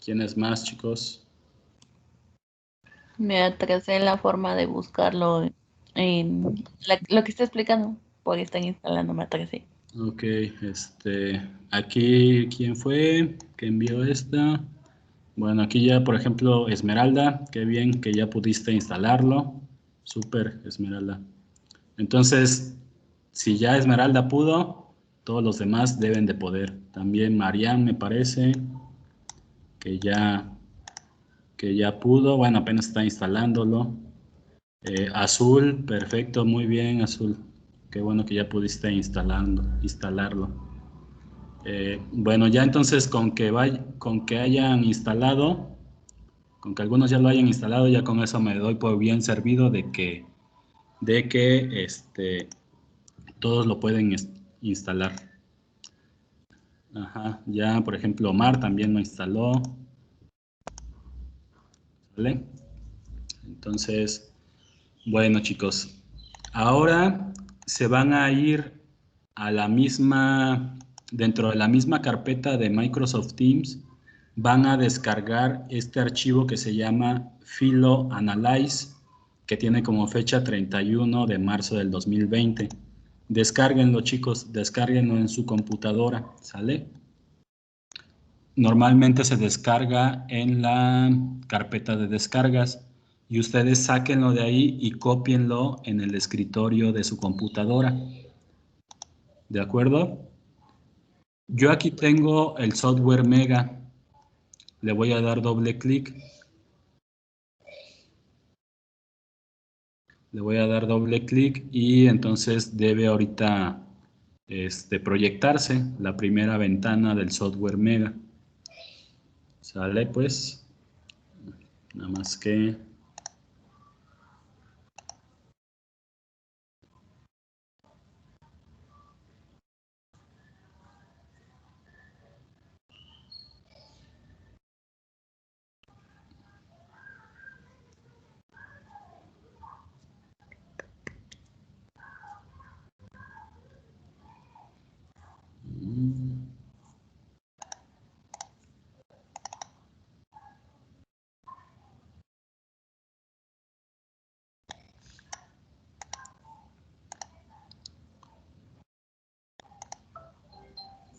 S1: ¿Quiénes más, chicos?
S3: Me atrasé en la forma de buscarlo en lo que está explicando, porque están instalando, me atrasé.
S1: Ok, aquí, ¿quién fue que envió esta? Bueno, aquí ya, por ejemplo, Esmeralda, qué bien que ya pudiste instalarlo. Súper, Esmeralda. Entonces, si ya Esmeralda pudo, todos los demás deben de poder. También Marian me parece que ya pudo. Bueno, apenas está instalándolo. Azul, perfecto, muy bien, Azul. Qué bueno que ya pudiste instalarlo. Bueno, ya entonces con que hayan instalado, con que algunos ya lo hayan instalado, ya con eso me doy por bien servido de que todos lo pueden instalar. Ajá, ya por ejemplo Omar también lo instaló. ¿Vale? Entonces, bueno, chicos, ahora se van a ir a la misma, dentro de la misma carpeta de Microsoft Teams, van a descargar este archivo que se llama Philo Analyze, que tiene como fecha 31 de marzo del 2020. Descárguenlo, chicos, descárguenlo en su computadora, ¿sale? Normalmente se descarga en la carpeta de descargas y ustedes sáquenlo de ahí y cópienlo en el escritorio de su computadora. ¿De acuerdo? Yo aquí tengo el software Mega. Le voy a dar doble clic. Le voy a dar doble clic y entonces debe ahorita proyectarse la primera ventana del software Mega. ¿Sale? Pues, nada más que...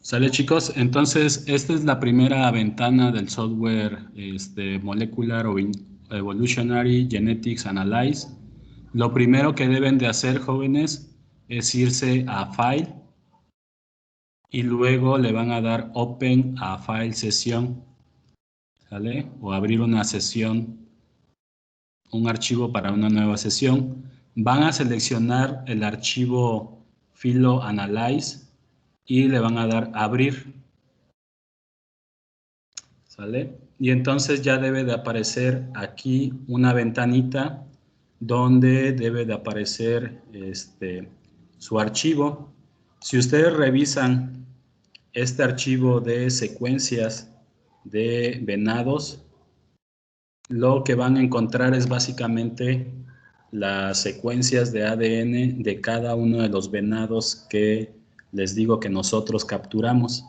S1: ¿Sale, chicos? Entonces, esta es la primera ventana del software Molecular o Evolutionary Genetics Analyze. Lo primero que deben de hacer, jóvenes, es irse a File y luego le van a dar Open a File Sesión, ¿sale? O abrir una sesión, un archivo para una nueva sesión. Van a seleccionar el archivo Philo Analyze y le van a dar Abrir. ¿Sale? Y entonces ya debe de aparecer aquí una ventanita donde debe de aparecer su archivo. Si ustedes revisan este archivo de secuencias de venados, lo que van a encontrar es básicamente las secuencias de ADN de cada uno de los venados que les digo que nosotros capturamos,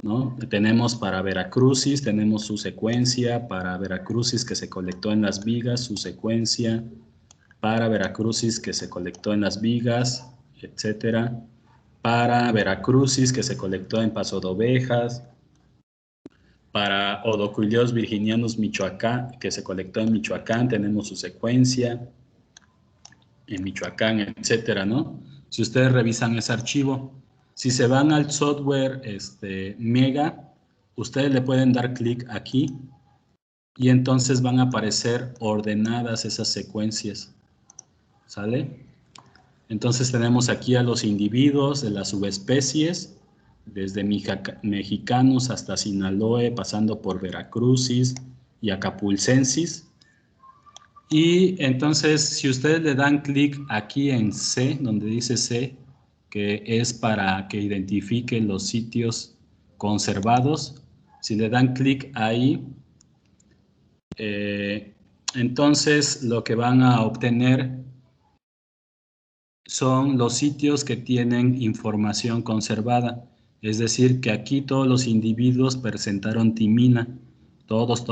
S1: ¿no? Tenemos para Veracruzis, tenemos su secuencia, para Veracruzis que se colectó en Las Vigas, su secuencia, para Veracruzis que se colectó en Las Vigas, etcétera, para Veracruzis que se colectó en Paso de Ovejas, para Odocuilios virginianus Michoacán, que se colectó en Michoacán, tenemos su secuencia, en Michoacán, etcétera, ¿no? Si ustedes revisan ese archivo, si se van al software Mega, ustedes le pueden dar clic aquí y entonces van a aparecer ordenadas esas secuencias, ¿sale? Entonces tenemos aquí a los individuos de las subespecies, desde Mexicanus hasta Sinaloe, pasando por Veracruzis y Acapulcensis. Y entonces, si ustedes le dan clic aquí en C, donde dice C, que es para que identifique los sitios conservados, si le dan clic ahí, entonces lo que van a obtener son los sitios que tienen información conservada. Es decir, que aquí todos los individuos presentaron timina. Todos,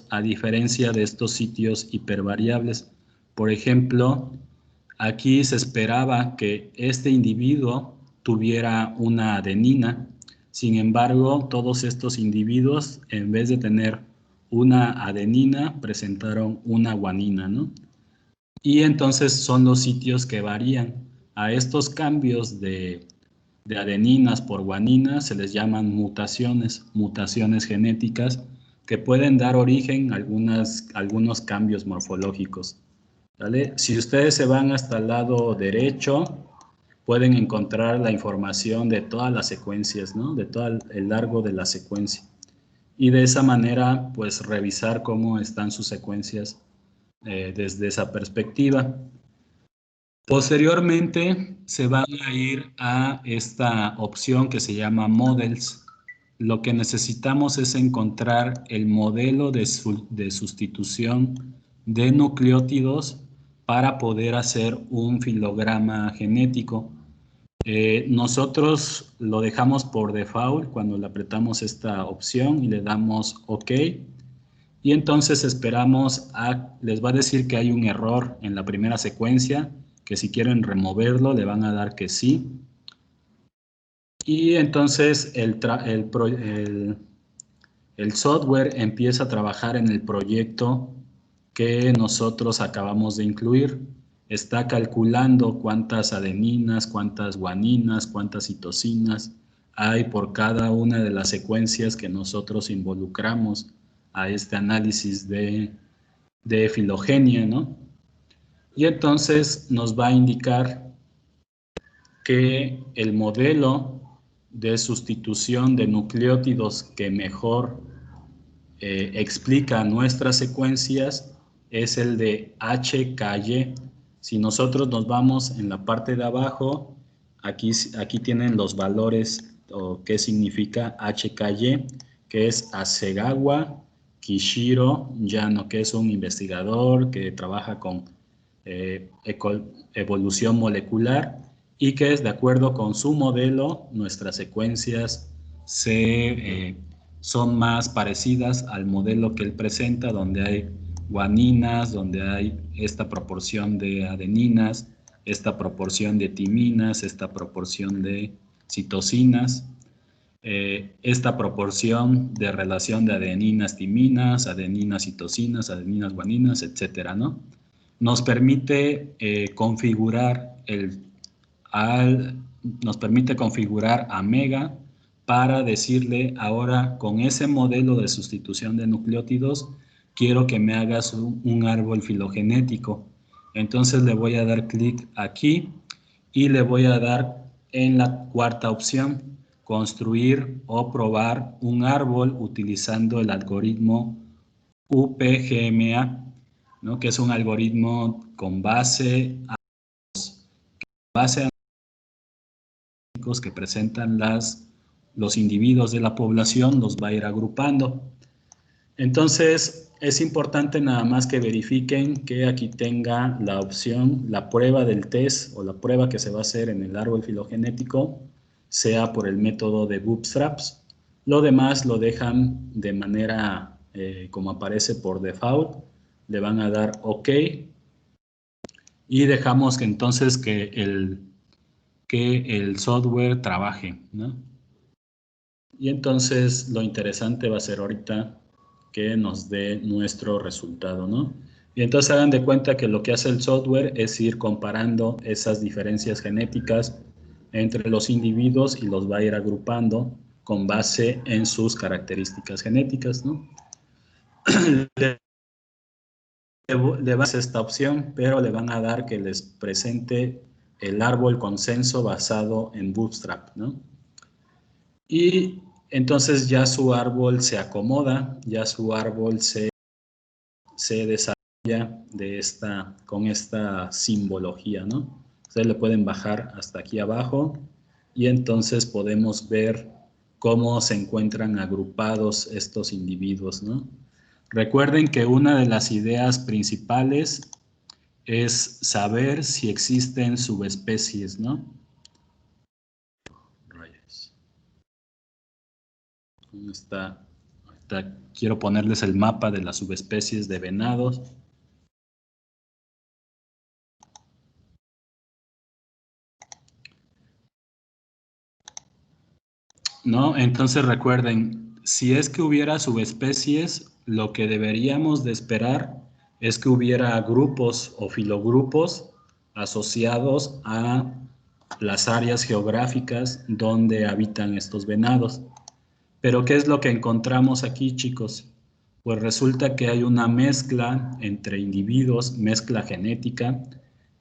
S1: a diferencia de estos sitios hipervariables. Por ejemplo, aquí se esperaba que este individuo tuviera una adenina. Sin embargo, todos estos individuos, en vez de tener una adenina, presentaron una guanina, ¿no? Y entonces son los sitios que varían. A estos cambios de adeninas por guaninas se les llaman mutaciones genéticas, que pueden dar origen a algunos cambios morfológicos, ¿vale? Si ustedes se van hasta el lado derecho, pueden encontrar la información de todas las secuencias, ¿no? De todo el largo de la secuencia. Y de esa manera, pues, revisar cómo están sus secuencias desde esa perspectiva. Posteriormente, se van a ir a esta opción que se llama Models. lo que necesitamos es encontrar el modelo de sustitución de nucleótidos para poder hacer un filograma genético. Nosotros lo dejamos por default cuando le apretamos esta opción y le damos OK. Y entonces esperamos les va a decir que hay un error en la primera secuencia, que si quieren removerlo le van a dar que sí. Y entonces el software empieza a trabajar en el proyecto que nosotros acabamos de incluir. Está calculando cuántas adeninas, cuántas guaninas, cuántas citosinas hay por cada una de las secuencias que nosotros involucramos a este análisis de filogenia, ¿no? Y entonces nos va a indicar que el modelo de sustitución de nucleótidos que mejor explica nuestras secuencias es el de HKY. Si nosotros nos vamos en la parte de abajo, aquí tienen los valores o qué significa HKY, que es Hasegawa Kishiro Yano, que es un investigador que trabaja con evolución molecular y que es de acuerdo con su modelo, nuestras secuencias son más parecidas al modelo que él presenta, donde hay guaninas, donde hay esta proporción de adeninas, esta proporción de timinas, esta proporción de citosinas, esta proporción de relación de adeninas, timinas, adeninas, citosinas, adeninas, guaninas, etcétera, ¿no? Nos permite configurar a Mega para decirle ahora con ese modelo de sustitución de nucleótidos quiero que me hagas un árbol filogenético. Entonces le voy a dar clic aquí y le voy a dar en la cuarta opción, construir o probar un árbol utilizando el algoritmo UPGMA, ¿no? Que es un algoritmo con base a que presentan los individuos de la población, los va a ir agrupando. Entonces, es importante nada más que verifiquen que aquí tenga la opción, la prueba del test o la prueba que se va a hacer en el árbol filogenético, sea por el método de Bootstraps. Lo demás lo dejan de manera como aparece por default. Le van a dar OK. Y dejamos que entonces que el software trabaje, ¿no? Y entonces lo interesante va a ser ahorita que nos dé nuestro resultado, ¿no? Y entonces hagan de cuenta que lo que hace el software es ir comparando esas diferencias genéticas entre los individuos y los va a ir agrupando con base en sus características genéticas, ¿no? Le va a hacer esta opción, pero le van a dar que les presente el árbol consenso basado en Bootstrap, ¿no? Y entonces ya su árbol se acomoda, ya su árbol se desarrolla con esta simbología, ¿no? Ustedes le pueden bajar hasta aquí abajo y entonces podemos ver cómo se encuentran agrupados estos individuos, ¿no? Recuerden que una de las ideas principales es saber si existen subespecies, ¿no? ¿Dónde está? Ahorita quiero ponerles el mapa de las subespecies de venados. ¿No? Entonces recuerden, si es que hubiera subespecies, lo que deberíamos de esperar es que hubiera grupos o filogrupos asociados a las áreas geográficas donde habitan estos venados. Pero ¿qué es lo que encontramos aquí, chicos? Pues resulta que hay una mezcla entre individuos, mezcla genética,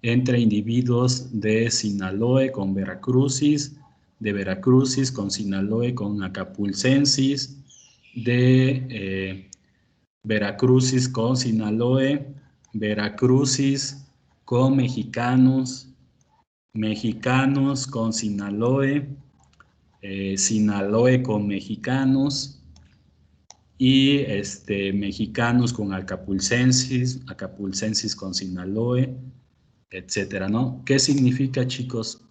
S1: entre individuos de Sinaloa con Veracruzis, de Veracruzis con Sinaloa con Acapulcensis, de Veracruzis con Sinaloa, Veracruzis con mexicanos, mexicanos con Sinaloa, Sinaloe con mexicanos y mexicanos con acapulcensis, acapulcensis con Sinaloe, etcétera, ¿no? ¿Qué significa, chicos?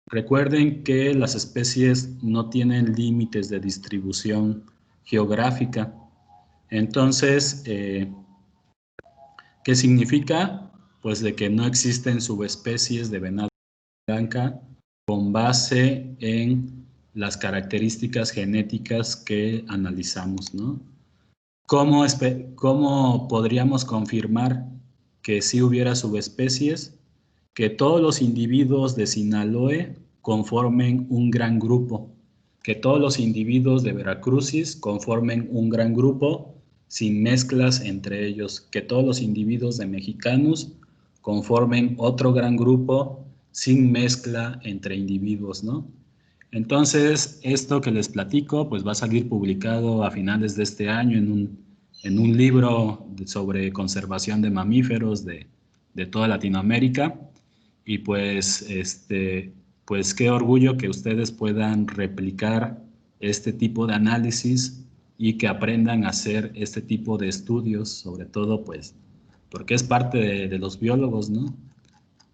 S1: Recuerden que las especies no tienen límites de distribución geográfica. Entonces, ¿qué significa? Pues de que no existen subespecies de venado blanca con base en las características genéticas que analizamos, ¿no? ¿Cómo podríamos confirmar que sí hubiera subespecies? Que todos los individuos de Sinaloe conformen un gran grupo, que todos los individuos de Veracruzis conformen un gran grupo sin mezclas entre ellos, que todos los individuos de Mexicanos conformen otro gran grupo sin mezcla entre individuos, ¿no? Entonces, esto que les platico, pues va a salir publicado a finales de este año en un libro sobre conservación de mamíferos de toda Latinoamérica. Y pues, pues qué orgullo que ustedes puedan replicar este tipo de análisis y que aprendan a hacer este tipo de estudios, sobre todo, pues, porque es parte de los biólogos, ¿no?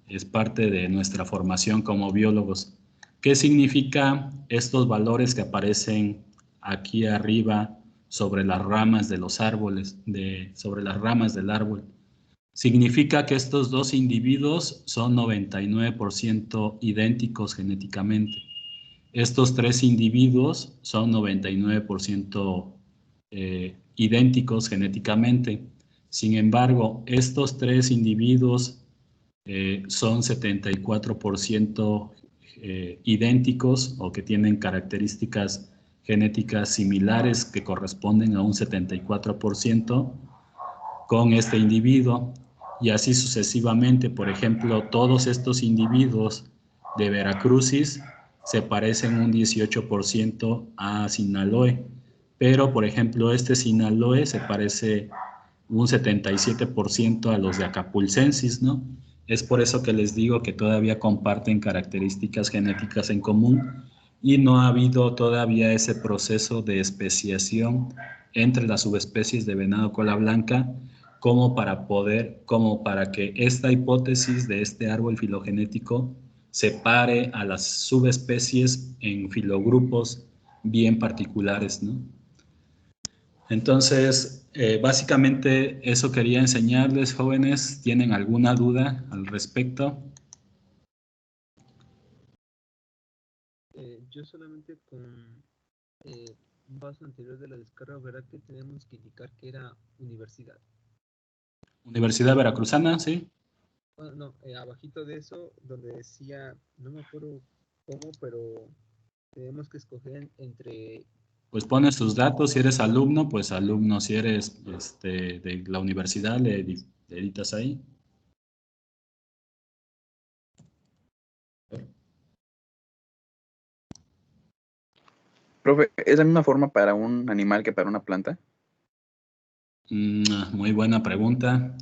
S1: Es parte de nuestra formación como biólogos. ¿Qué significa estos valores que aparecen aquí arriba sobre las ramas de los árboles, sobre las ramas del árbol? Significa que estos dos individuos son 99% idénticos genéticamente. Estos tres individuos son 99% idénticos genéticamente. Sin embargo, estos tres individuos son 74% idénticos o que tienen características genéticas similares que corresponden a un 74% con este individuo y así sucesivamente. Por ejemplo, todos estos individuos de Veracruzis se parecen un 18% a Sinaloe, pero por ejemplo este Sinaloe se parece un 77% a los de Acapulcensis, ¿no? Es por eso que les digo que todavía comparten características genéticas en común y no ha habido todavía ese proceso de especiación entre las subespecies de venado cola blanca como para que esta hipótesis de este árbol filogenético separe a las subespecies en filogrupos bien particulares, ¿no? Entonces, básicamente eso quería enseñarles, jóvenes. ¿Tienen alguna duda al respecto?
S2: Yo solamente con un paso anterior de la descarga, ¿verdad que tenemos que indicar que era universidad?
S1: Universidad Veracruzana, ¿sí?
S2: Bueno, no, abajito de eso, donde decía, no me acuerdo cómo, pero tenemos que escoger entre...
S1: Pues pones tus datos, si eres alumno, pues alumno, si eres de la universidad, le editas ahí.
S5: Profe, ¿es la misma forma para un animal que para una planta?
S1: Muy buena pregunta.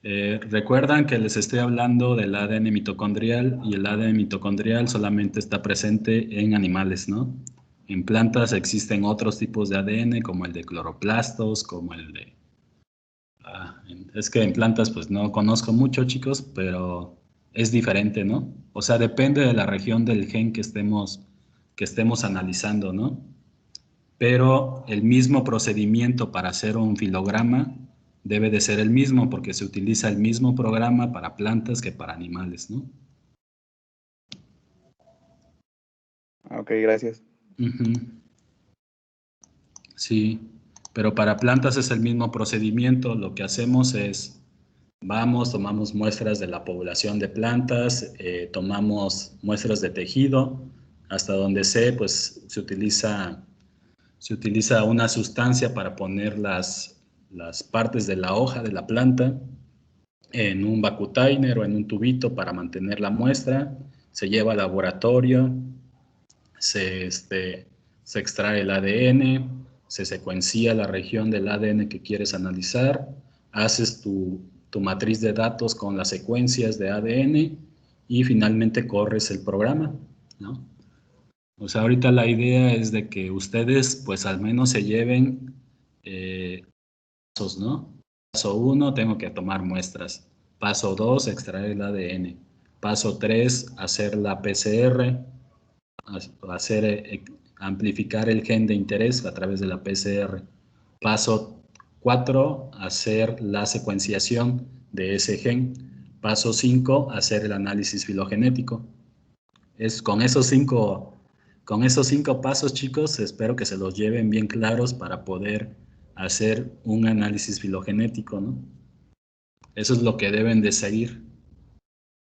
S1: Recuerdan que les estoy hablando del ADN mitocondrial y el ADN mitocondrial solamente está presente en animales, ¿no? En plantas existen otros tipos de ADN como el de cloroplastos, como el de... es que en plantas pues no conozco mucho, chicos, pero es diferente, ¿no? O sea, depende de la región del gen que estemos analizando, ¿no? Pero el mismo procedimiento para hacer un filograma debe de ser el mismo porque se utiliza el mismo programa para plantas que para animales, ¿no?
S5: Ok, gracias.
S1: Sí, pero para plantas es el mismo procedimiento. Lo que hacemos es, tomamos muestras de la población de plantas, tomamos muestras de tejido, hasta donde sé, pues se utiliza una sustancia para poner las partes de la hoja de la planta en un vacutainer o en un tubito para mantener la muestra, se lleva al laboratorio, se extrae el ADN, se secuencia la región del ADN que quieres analizar, haces tu matriz de datos con las secuencias de ADN y finalmente corres el programa, ¿no? O sea, ahorita la idea es de que ustedes pues al menos se lleven pasos, ¿no? Paso 1, tengo que tomar muestras. Paso 2, extraer el ADN. Paso 3, hacer la PCR, amplificar el gen de interés a través de la PCR. Paso 4, hacer la secuenciación de ese gen. Paso 5, hacer el análisis filogenético. Con esos cinco pasos, chicos, espero que se los lleven bien claros para poder hacer un análisis filogenético, ¿no? Eso es lo que deben de seguir,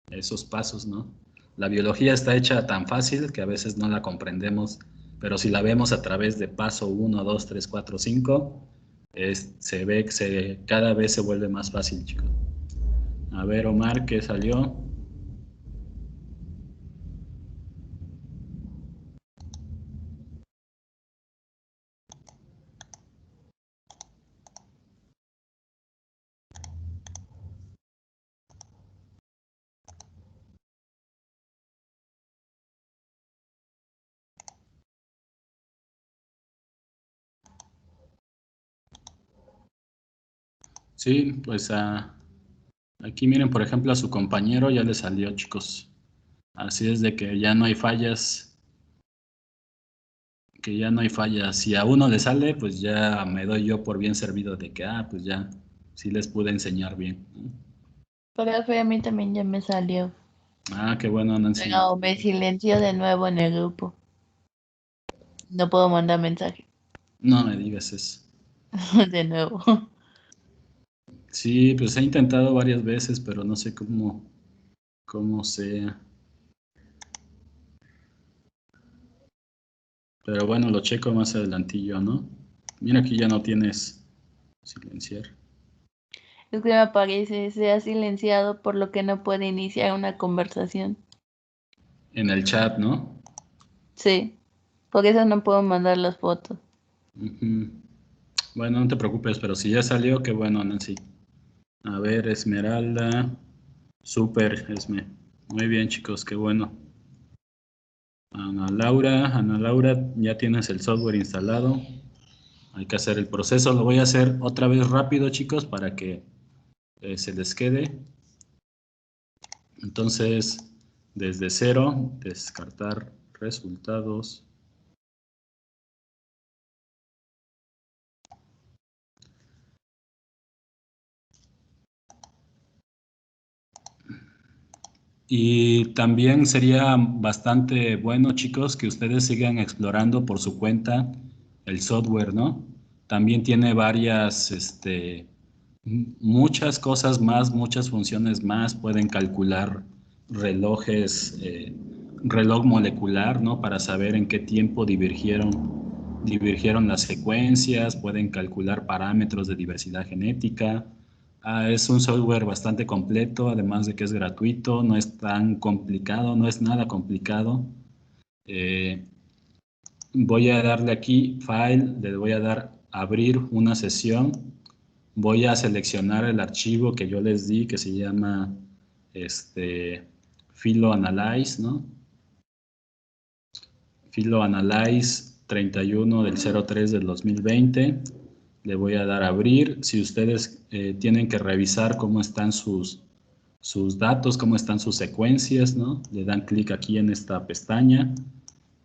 S1: esos pasos, ¿no? La biología está hecha tan fácil que a veces no la comprendemos, pero si la vemos a través de paso 1, 2, 3, 4, 5, se ve que cada vez se vuelve más fácil, chicos. A ver, Omar, ¿qué salió? Sí, pues aquí miren, por ejemplo, a su compañero ya le salió, chicos. Así es de que ya no hay fallas, Si a uno le sale, pues ya me doy yo por bien servido de que, pues ya, sí les pude enseñar bien, ¿no?
S3: Profe, a mí también ya me salió.
S1: Qué bueno, Nancy.
S3: Pero me silenció de nuevo en el grupo. No puedo mandar mensaje.
S1: No me digas eso.
S3: De nuevo.
S1: Sí, pues he intentado varias veces, pero no sé cómo sea. Pero bueno, lo checo más adelantillo, ¿no? Mira, aquí ya no tienes silenciar.
S3: Es que me aparece, se ha silenciado por lo que no puede iniciar una conversación.
S1: En el chat, ¿no?
S3: Sí, por eso no puedo mandar las fotos.
S1: Ujú. Bueno, no te preocupes, pero si ya salió, qué bueno, Nancy. A ver, Esmeralda. Súper, Esme. Muy bien, chicos, qué bueno. Ana Laura, ya tienes el software instalado. Hay que hacer el proceso. Lo voy a hacer otra vez rápido, chicos, para que se les quede. Entonces, desde cero, descartar resultados. Y también sería bastante bueno, chicos, que ustedes sigan explorando por su cuenta el software, ¿no? También tiene muchas cosas más, muchas funciones más. Pueden calcular relojes, reloj molecular, ¿no? Para saber en qué tiempo divergieron las secuencias. Pueden calcular parámetros de diversidad genética. Es un software bastante completo, además de que es gratuito, no es tan complicado, no es nada complicado. Voy a darle aquí, File, le voy a dar Abrir una sesión. Voy a seleccionar el archivo que yo les di, que se llama PhiloAnalyze, ¿no? PhiloAnalyze 31 del 03 del 2020. Le voy a dar a abrir. Si ustedes tienen que revisar cómo están sus datos, cómo están sus secuencias, ¿no? Le dan clic aquí en esta pestaña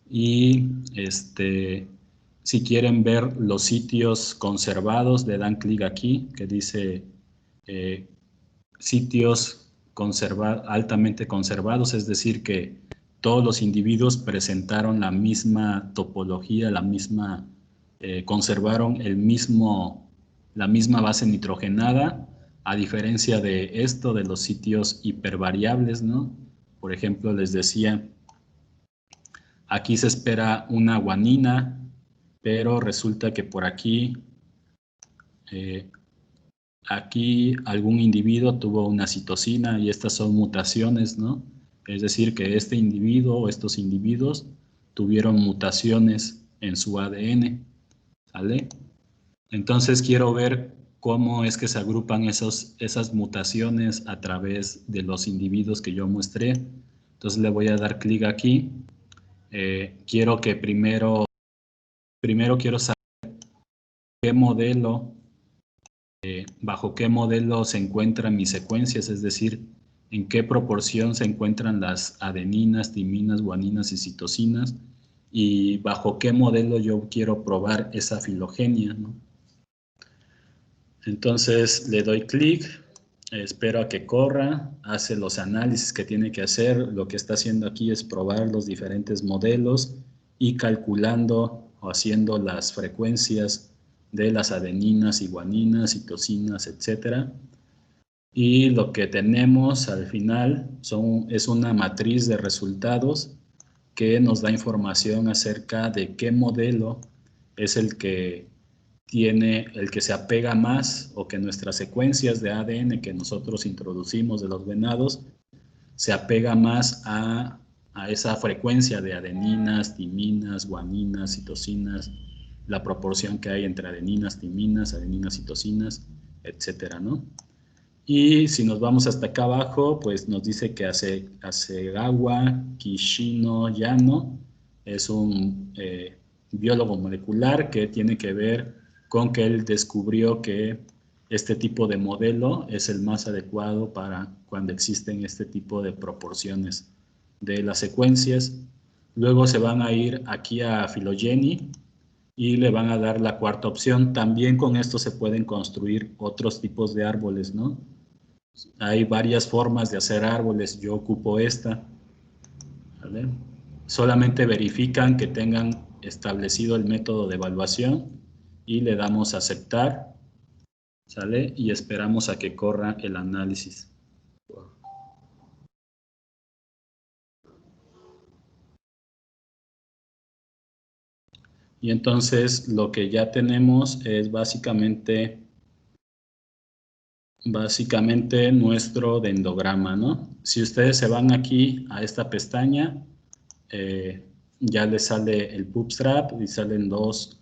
S1: y si quieren ver los sitios conservados, le dan clic aquí que dice sitios altamente conservados, es decir que todos los individuos presentaron la misma topología, conservaron la misma base nitrogenada, a diferencia de esto, de los sitios hipervariables, ¿no? Por ejemplo, les decía, aquí se espera una guanina, pero resulta que por aquí algún individuo tuvo una citosina y estas son mutaciones, ¿no? Es decir, que este individuo o estos individuos tuvieron mutaciones en su ADN, ¿sale? Entonces quiero ver cómo es que se agrupan esas mutaciones a través de los individuos que yo muestré. Entonces le voy a dar clic aquí quiero que primero quiero saber qué modelo, bajo qué modelo se encuentran mis secuencias, es decir, en qué proporción se encuentran las adeninas, timinas, guaninas y citosinas, y bajo qué modelo yo quiero probar esa filogenia, ¿no? Entonces le doy clic, espero a que corra, hace los análisis que tiene que hacer. Lo que está haciendo aquí es probar los diferentes modelos y calculando o haciendo las frecuencias de las adeninas y guaninas, citosinas, etcétera. Y lo que tenemos al final es una matriz de resultados que nos da información acerca de qué modelo es el que se apega más, o que nuestras secuencias de ADN que nosotros introducimos de los venados se apega más a esa frecuencia de adeninas, timinas, guaninas, citosinas, la proporción que hay entre adeninas, timinas, adeninas, citosinas, etcétera, ¿no? Y si nos vamos hasta acá abajo, pues nos dice que Hasegawa Kishino Yano es un biólogo molecular que tiene que ver con que él descubrió que este tipo de modelo es el más adecuado para cuando existen este tipo de proporciones de las secuencias. Luego se van a ir aquí a Phylogeny y le van a dar la cuarta opción. También con esto se pueden construir otros tipos de árboles, ¿no? Hay varias formas de hacer árboles, yo ocupo esta, ¿vale? Solamente verifican que tengan establecido el método de evaluación y le damos a aceptar, ¿sale? Y esperamos a que corra el análisis. Y entonces lo que ya tenemos es básicamente nuestro dendrograma, ¿no? Si ustedes se van aquí a esta pestaña, ya les sale el bootstrap y salen dos.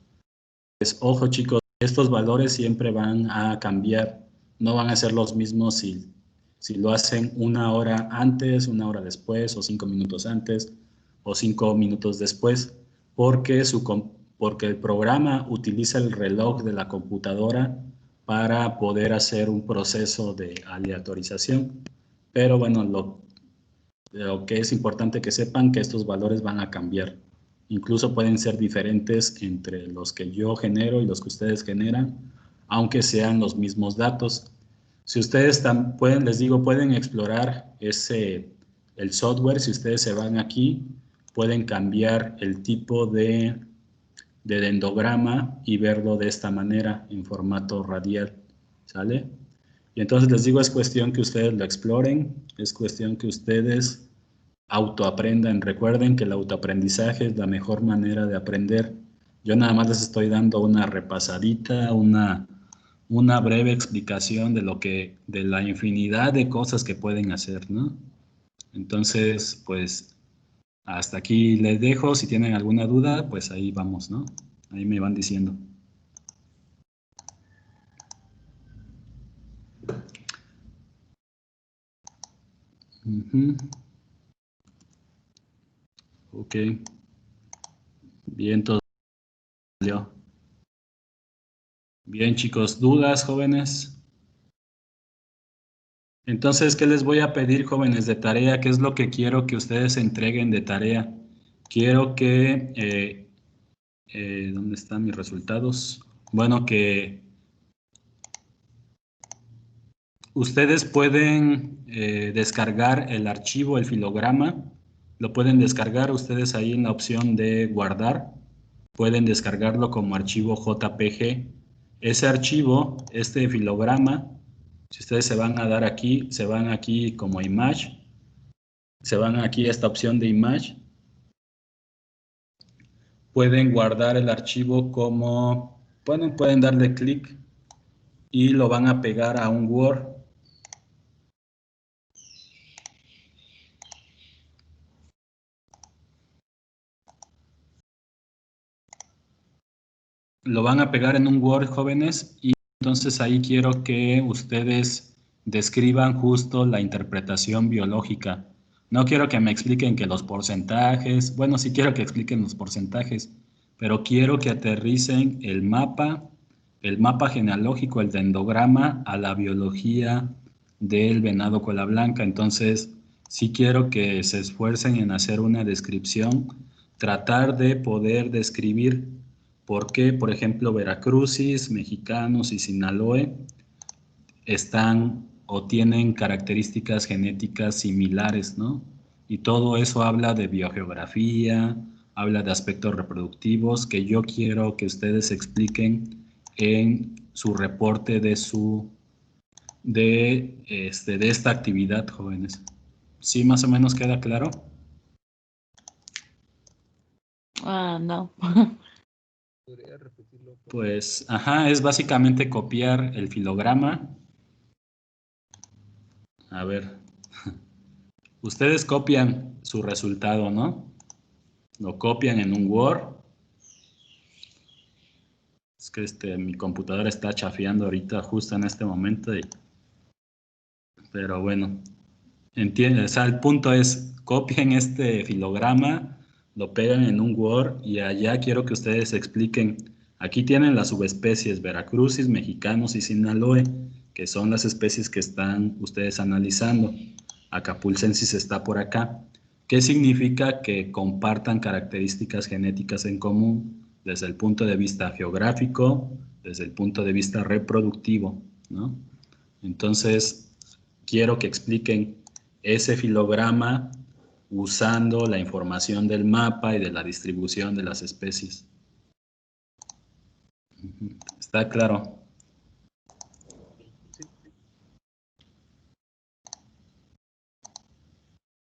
S1: Pues, ojo chicos, estos valores siempre van a cambiar, no van a ser los mismos si lo hacen 1 hora antes, 1 hora después, o 5 minutos antes, o 5 minutos después, porque el programa utiliza el reloj de la computadora para poder hacer un proceso de aleatorización. Pero bueno, lo que es importante que sepan que estos valores van a cambiar. Incluso pueden ser diferentes entre los que yo genero y los que ustedes generan, aunque sean los mismos datos. Si ustedes pueden explorar el software. Si ustedes se van aquí, pueden cambiar el tipo de dendrograma y verlo de esta manera, en formato radial, ¿sale? Y entonces les digo, es cuestión que ustedes lo exploren, es cuestión que ustedes autoaprendan. Recuerden que el autoaprendizaje es la mejor manera de aprender. Yo nada más les estoy dando una repasadita, una breve explicación de la infinidad de cosas que pueden hacer, ¿no? Entonces, pues, hasta aquí les dejo. Si tienen alguna duda, pues ahí vamos, ¿no? Ahí me van diciendo. Ok. Bien, todo. Bien, chicos. ¿Dudas, jóvenes? Entonces, ¿qué les voy a pedir, jóvenes, de tarea? ¿Qué es lo que quiero que ustedes entreguen de tarea? Quiero que... ¿dónde están mis resultados? Bueno, que ustedes pueden descargar el archivo, el filograma. Lo pueden descargar ustedes ahí en la opción de guardar. Pueden descargarlo como archivo JPG. Ese archivo, este filograma, si ustedes se van aquí como image, se van aquí a esta opción de image, pueden guardar el archivo como, pueden darle clic y lo van a pegar a un Word. Lo van a pegar en un Word, jóvenes, y entonces ahí quiero que ustedes describan justo la interpretación biológica. No quiero que me expliquen que los porcentajes, bueno, sí quiero que expliquen los porcentajes, pero quiero que aterricen el mapa genealógico, el dendrograma, a la biología del venado cola blanca. Entonces, sí quiero que se esfuercen en hacer una descripción, tratar de poder describir por qué, por ejemplo, veracrucis, mexicanos y Sinaloa están o tienen características genéticas similares, ¿no? Y todo eso habla de biogeografía, habla de aspectos reproductivos que yo quiero que ustedes expliquen en su reporte de esta actividad, jóvenes. ¿Sí más o menos queda claro?
S3: No.
S2: ¿Podría repetirlo? Por favor?
S1: Pues, ajá, es básicamente copiar el filograma. A ver, ustedes copian su resultado, ¿no? Lo copian en un Word. Es que mi computadora está chafeando ahorita justo en este momento. Pero bueno, entienden, o sea, el punto es, copien este filograma, lo pegan en un Word y allá quiero que ustedes expliquen. Aquí tienen las subespecies veracrucis, mexicanos y Sinaloa, que son las especies que están ustedes analizando. Acapulcensis está por acá. ¿Qué significa que compartan características genéticas en común desde el punto de vista geográfico, desde el punto de vista reproductivo, ¿no? Entonces, quiero que expliquen ese filograma usando la información del mapa y de la distribución de las especies. ¿Está claro?